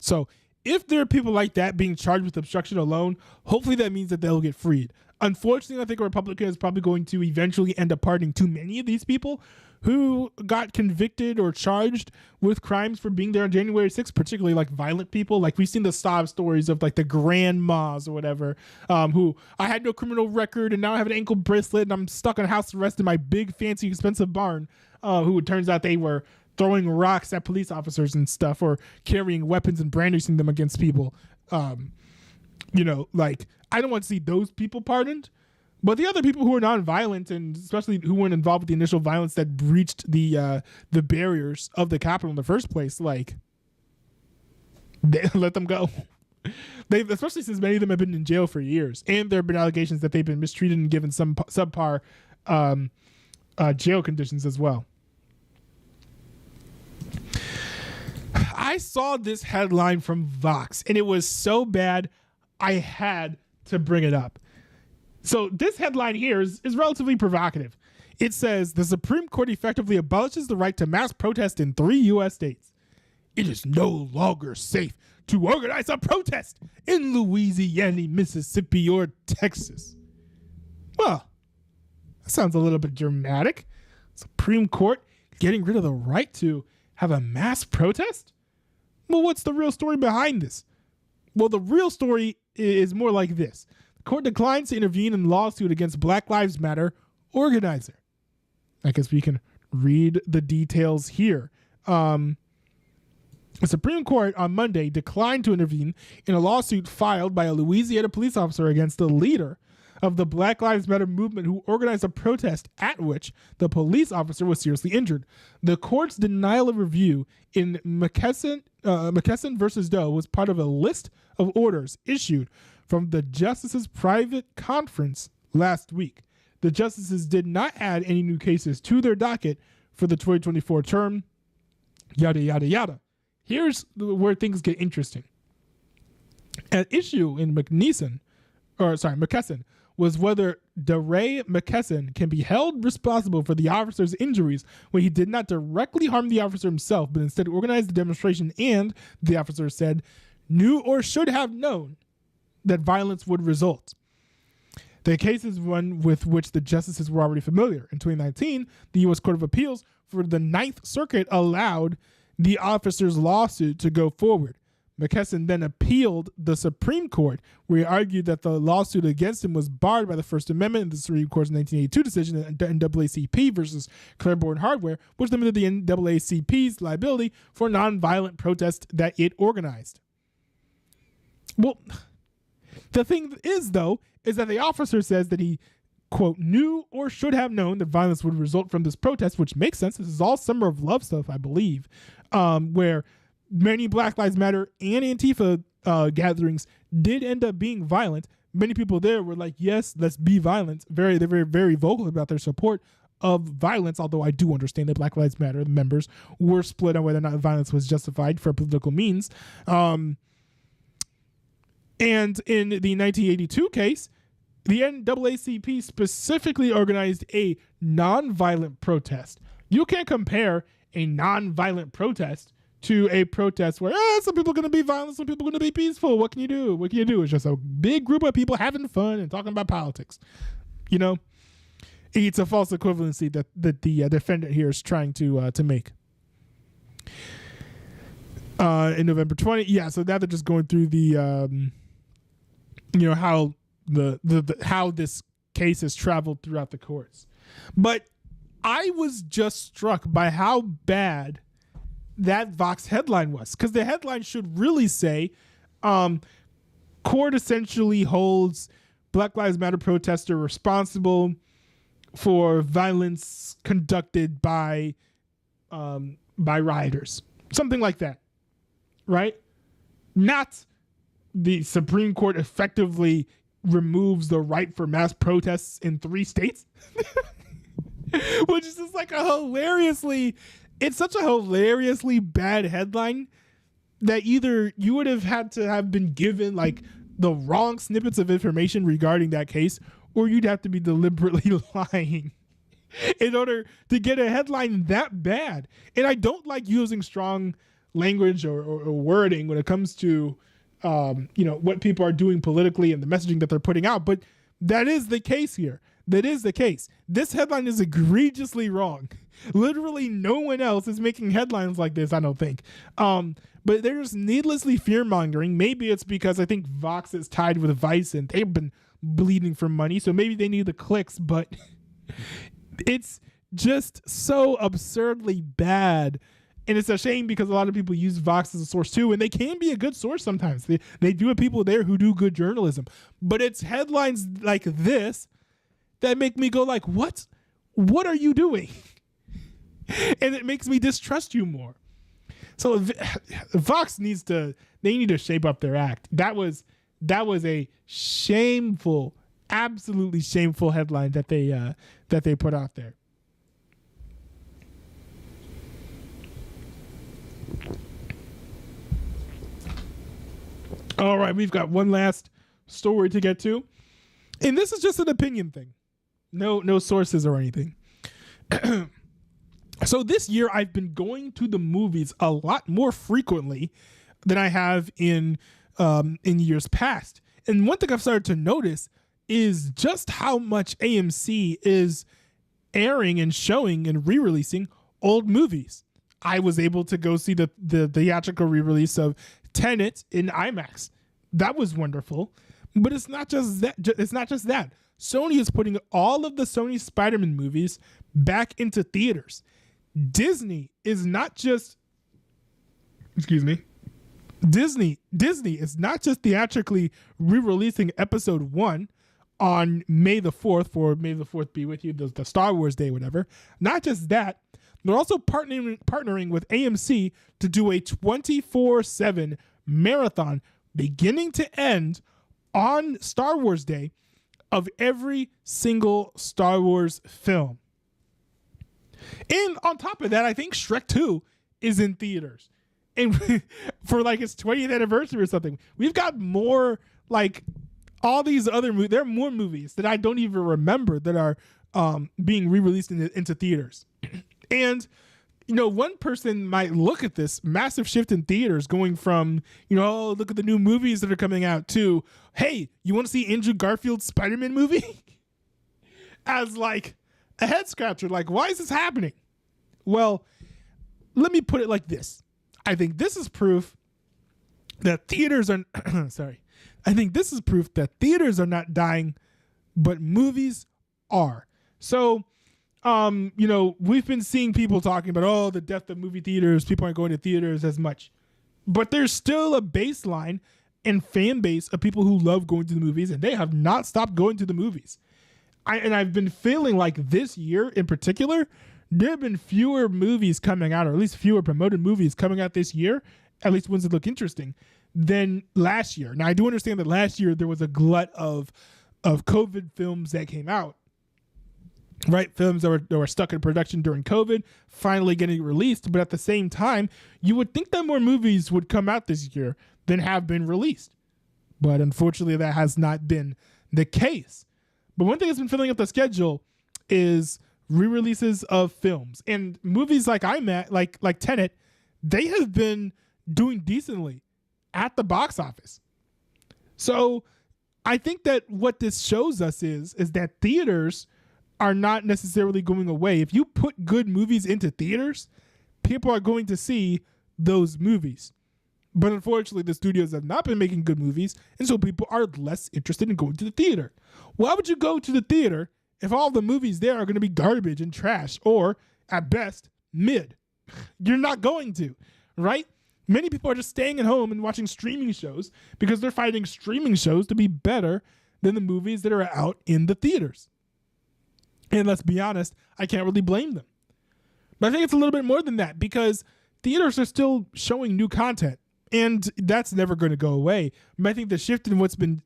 So if there are people like that being charged with obstruction alone, hopefully that means that they'll get freed. Unfortunately, I think a Republican is probably going to eventually end up pardoning too many of these people who got convicted or charged with crimes for being there on January 6th, particularly like violent people. Like we've seen the sob stories of like the grandmas or whatever, who I had no criminal record and now I have an ankle bracelet and I'm stuck on house arrest in my big, fancy, expensive barn, who it turns out they were throwing rocks at police officers and stuff or carrying weapons and brandishing them against people. Like I don't want to see those people pardoned, but the other people who are nonviolent and especially who weren't involved with the initial violence that breached the barriers of the Capitol in the first place, like let them go. Especially since many of them have been in jail for years, and there have been allegations that they've been mistreated and given some subpar jail conditions as well. I saw this headline from Vox, and it was so bad I had to bring it up. So this headline here is relatively provocative. It says, the Supreme Court effectively abolishes the right to mass protest in 3 U.S. states. It is no longer safe to organize a protest in Louisiana, Mississippi, or Texas. Well, that sounds a little bit dramatic. Supreme Court getting rid of the right to have a mass protest? Well, what's the real story behind this? Well, the real story is more like this. The court declines to intervene in the lawsuit against Black Lives Matter organizer. I guess we can read the details here. The Supreme Court on Monday declined to intervene in a lawsuit filed by a Louisiana police officer against the leader of the Black Lives Matter movement who organized a protest at which the police officer was seriously injured. The court's denial of review in McKesson versus Doe was part of a list of orders issued from the justices' private conference last week. The justices did not add any new cases to their docket for the 2024 term, yada, yada, yada. Here's where things get interesting. An issue in McKesson was whether DeRay McKesson can be held responsible for the officer's injuries when he did not directly harm the officer himself, but instead organized the demonstration and, the officer said, knew or should have known that violence would result. The case is one with which the justices were already familiar. In 2019, the U.S. Court of Appeals for the Ninth Circuit allowed the officer's lawsuit to go forward. McKesson then appealed the Supreme Court, where he argued that the lawsuit against him was barred by the First Amendment in the Supreme Court's 1982 decision in NAACP versus Claiborne Hardware, which limited the NAACP's liability for nonviolent protests that it organized. Well, the thing is, though, is that the officer says that he, quote, knew or should have known that violence would result from this protest, which makes sense. This is all Summer of Love stuff, I believe, where many Black Lives Matter and Antifa gatherings did end up being violent. Many people there were like, yes, let's be violent. They're very, very vocal about their support of violence, although I do understand that Black Lives Matter members were split on whether or not violence was justified for political means. And in the 1982 case, the NAACP specifically organized a nonviolent protest. You can't compare a nonviolent protest to a protest where some people are going to be violent, some people are going to be peaceful. What can you do? What can you do? It's just a big group of people having fun and talking about politics. You know, it's a false equivalency that the defendant here is trying to make. In November 20, so now they're just going through the how how this case has traveled throughout the courts. But I was just struck by how bad that Vox headline was, because the headline should really say court essentially holds Black Lives Matter protester responsible for violence conducted by rioters, something like that, right? not the Supreme Court effectively removes the right for mass protests in 3 states, which is just like it's such a hilariously bad headline that either you would have had to have been given like the wrong snippets of information regarding that case, or you'd have to be deliberately lying in order to get a headline that bad. And I don't like using strong language or wording when it comes to what people are doing politically and the messaging that they're putting out, but that is the case here. That is the case. This headline is egregiously wrong. Literally no one else is making headlines like this, I don't think. But they're just needlessly fear-mongering. Maybe it's because I think Vox is tied with Vice and they've been bleeding for money, so maybe they need the clicks, but it's just so absurdly bad. And it's a shame because a lot of people use Vox as a source too, and they can be a good source sometimes. They do have people there who do good journalism. But it's headlines like this that make me go like, what are you doing? And it makes me distrust you more. So Vox need to shape up their act. That was a shameful, absolutely shameful headline that they put out there. All right, we've got one last story to get to. And this is just an opinion thing. No sources or anything. So this year I've been going to the movies a lot more frequently than I have in years past. And one thing I've started to notice is just how much AMC is airing and showing and re-releasing old movies. I was able to go see the theatrical re-release of Tenet in IMAX. That was wonderful. But it's not just that. Sony is putting all of the Sony Spider-Man movies back into theaters. Disney is not just Disney is not just theatrically re-releasing episode 1 on May the 4th for May the 4th be with you, the Star Wars Day, whatever. Not just that, they're also partnering with AMC to do a 24/7 marathon beginning to end on Star Wars Day of every single Star Wars film. And on top of that, I think Shrek 2 is in theaters. And for like its 20th anniversary or something. We've got more like all these other movies. There are more movies that I don't even remember that are being re-released into theaters. And, one person might look at this massive shift in theaters going from, oh, look at the new movies that are coming out to, hey, you want to see Andrew Garfield's Spider-Man movie? As like a head scratcher. Like, why is this happening? Well, let me put it like this. I think this is proof that theaters are I think this is proof that theaters are not dying, but movies are. So, we've been seeing people talking about, the death of movie theaters. People aren't going to theaters as much. But there's still a baseline and fan base of people who love going to the movies, and they have not stopped going to the movies. I've been feeling like this year in particular, there have been fewer movies coming out, or at least fewer promoted movies coming out this year, at least ones that look interesting, than last year. Now, I do understand that last year there was a glut of COVID films that came out, right? Films that were stuck in production during COVID, finally getting released. But at the same time, you would think that more movies would come out this year than have been released. But unfortunately, that has not been the case. But one thing that's been filling up the schedule is re-releases of films. And movies like like Tenet, they have been doing decently at the box office. So I think that what this shows us is that theaters are not necessarily going away. If you put good movies into theaters, people are going to see those movies. But unfortunately, the studios have not been making good movies, and so people are less interested in going to the theater. Why would you go to the theater if all the movies there are going to be garbage and trash, or at best, mid? You're not going to, right? Many people are just staying at home and watching streaming shows because they're finding streaming shows to be better than the movies that are out in the theaters. And let's be honest, I can't really blame them. But I think it's a little bit more than that, because theaters are still showing new content. And that's never going to go away. But I think the shift in what's being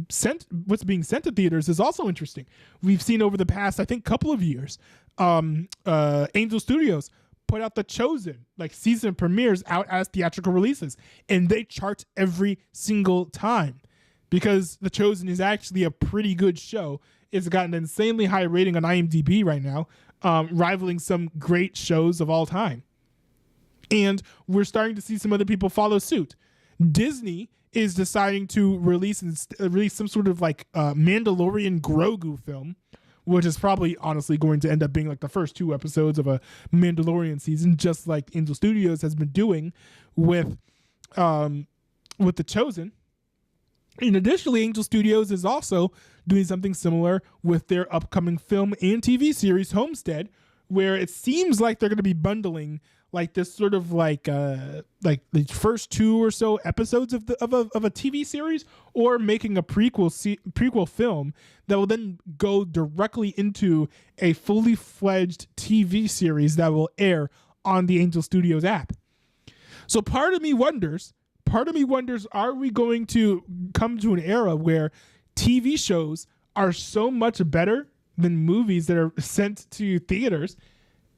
sent to theaters is also interesting. We've seen over the past, I think, couple of years, Angel Studios put out The Chosen, like season premieres out as theatrical releases, and they chart every single time because The Chosen is actually a pretty good show. It's got an insanely high rating on IMDb right now, rivaling some great shows of all time. And we're starting to see some other people follow suit. Disney is deciding to release some sort of like Mandalorian Grogu film, which is probably honestly going to end up being like the first 2 episodes of a Mandalorian season, just like Angel Studios has been doing with The Chosen. And additionally, Angel Studios is also doing something similar with their upcoming film and TV series Homestead, where it seems like they're going to be bundling like this sort of like the first 2 or so episodes of a TV series, or making a prequel film that will then go directly into a fully fledged TV series that will air on the Angel Studios app. So part of me wonders, are we going to come to an era where TV shows are so much better than movies that are sent to theaters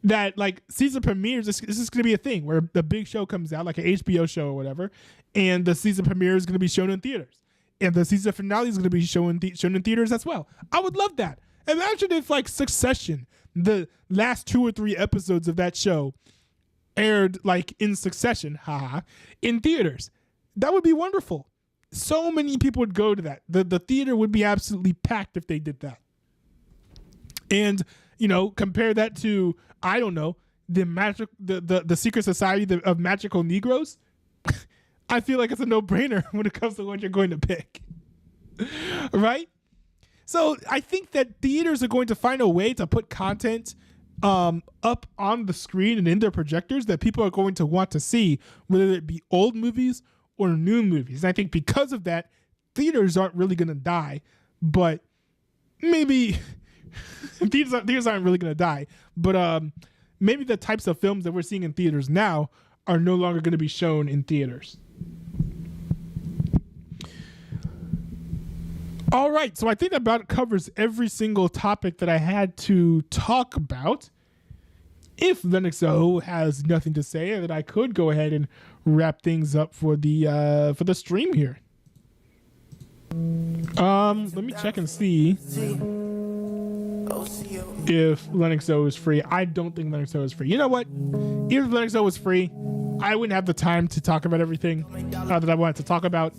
that like season premieres, this is going to be a thing where the big show comes out, like an HBO show or whatever, and the season premiere is going to be shown in theaters, and the season finale is going to be shown in theaters as well. I would love that. Imagine if like Succession, the last 2 or 3 episodes of that show aired like in succession, in theaters. That would be wonderful. So many people would go to that. The theater would be absolutely packed if they did that. And compare that to, I don't know, the secret society of magical Negroes. I feel like it's a no-brainer when it comes to what you're going to pick. Right? So I think that theaters are going to find a way to put content up on the screen and in their projectors that people are going to want to see, whether it be old movies or new movies. And I think because of that, theaters aren't really going to die, but maybe theaters aren't really going to die, but maybe the types of films that we're seeing in theaters now are no longer going to be shown in theaters. All right, so I think that about covers every single topic that I had to talk about. If Lennox O has nothing to say, then I could go ahead and wrap things up for the stream here. Let me check and see if Lennox O is free. I don't think Lennox O is free. You know what? Even if Lennox O was free, I wouldn't have the time to talk about everything that I wanted to talk about.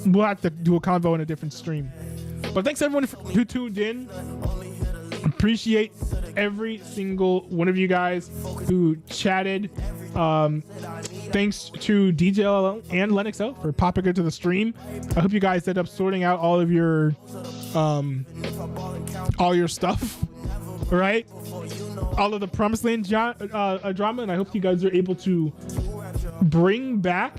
We'll have to do a convo in a different stream. But thanks everyone who tuned in. Appreciate every single one of you guys who chatted. Thanks to DJL and Lennox O for popping into the stream. I hope you guys end up sorting out all of your stuff, right? All of the Promised Land drama, and I hope you guys are able to bring back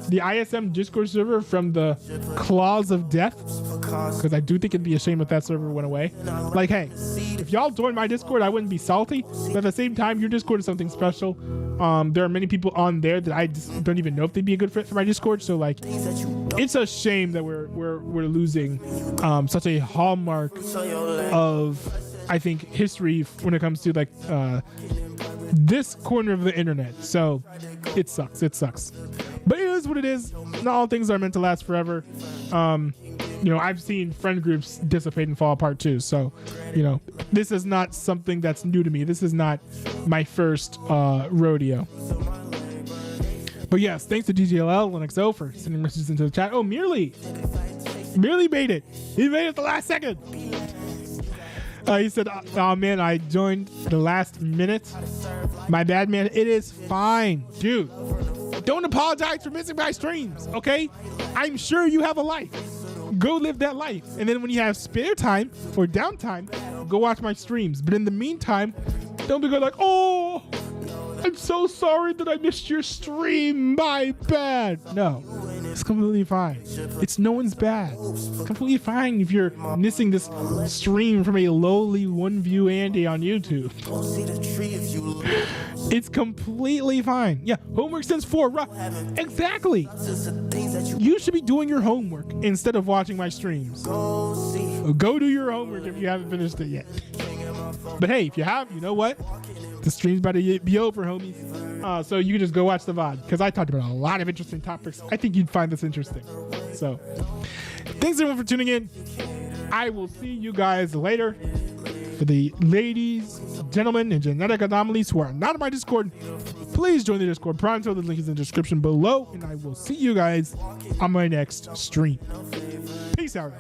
the ISM Discord server from the claws of death, because I do think it'd be a shame if that server went away. Like, hey, if y'all joined my Discord, I wouldn't be salty, but at the same time, your Discord is something special. There are many people on there that I just don't even know if they'd be a good fit for my Discord, so like, it's a shame that we're losing such a hallmark of, I think, history when it comes to like this corner of the internet. So it sucks. But it is what it is. Not all things are meant to last forever. I've seen friend groups dissipate and fall apart too. So, this is not something that's new to me. This is not my first rodeo. But yes, thanks to DJLL, Lennox O for sending messages into the chat. Oh, Merely made it. He made it the last second. He said, oh man, I joined the last minute. My bad, man. It is fine, dude. Don't apologize for missing my streams, okay? I'm sure you have a life. Go live that life. And then when you have spare time or downtime, go watch my streams. But in the meantime, don't be going like, oh, I'm so sorry that I missed your stream. My bad. No, it's completely fine. It's no one's bad. It's completely fine if you're missing this stream from a lowly one view Andy on YouTube. It's completely fine. Yeah, homework since 4. Exactly. You should be doing your homework instead of watching my streams. Go do your homework if you haven't finished it yet. But hey, if you have, you know what? The stream's about to be over, homies. So you can just go watch the VOD, because I talked about a lot of interesting topics. I think you'd find this interesting. So thanks everyone for tuning in. I will see you guys later. For the ladies, gentlemen, and genetic anomalies who are not in my Discord, please join the Discord Pronto. The link is in the description below, and I will see you guys on my next stream. Peace out.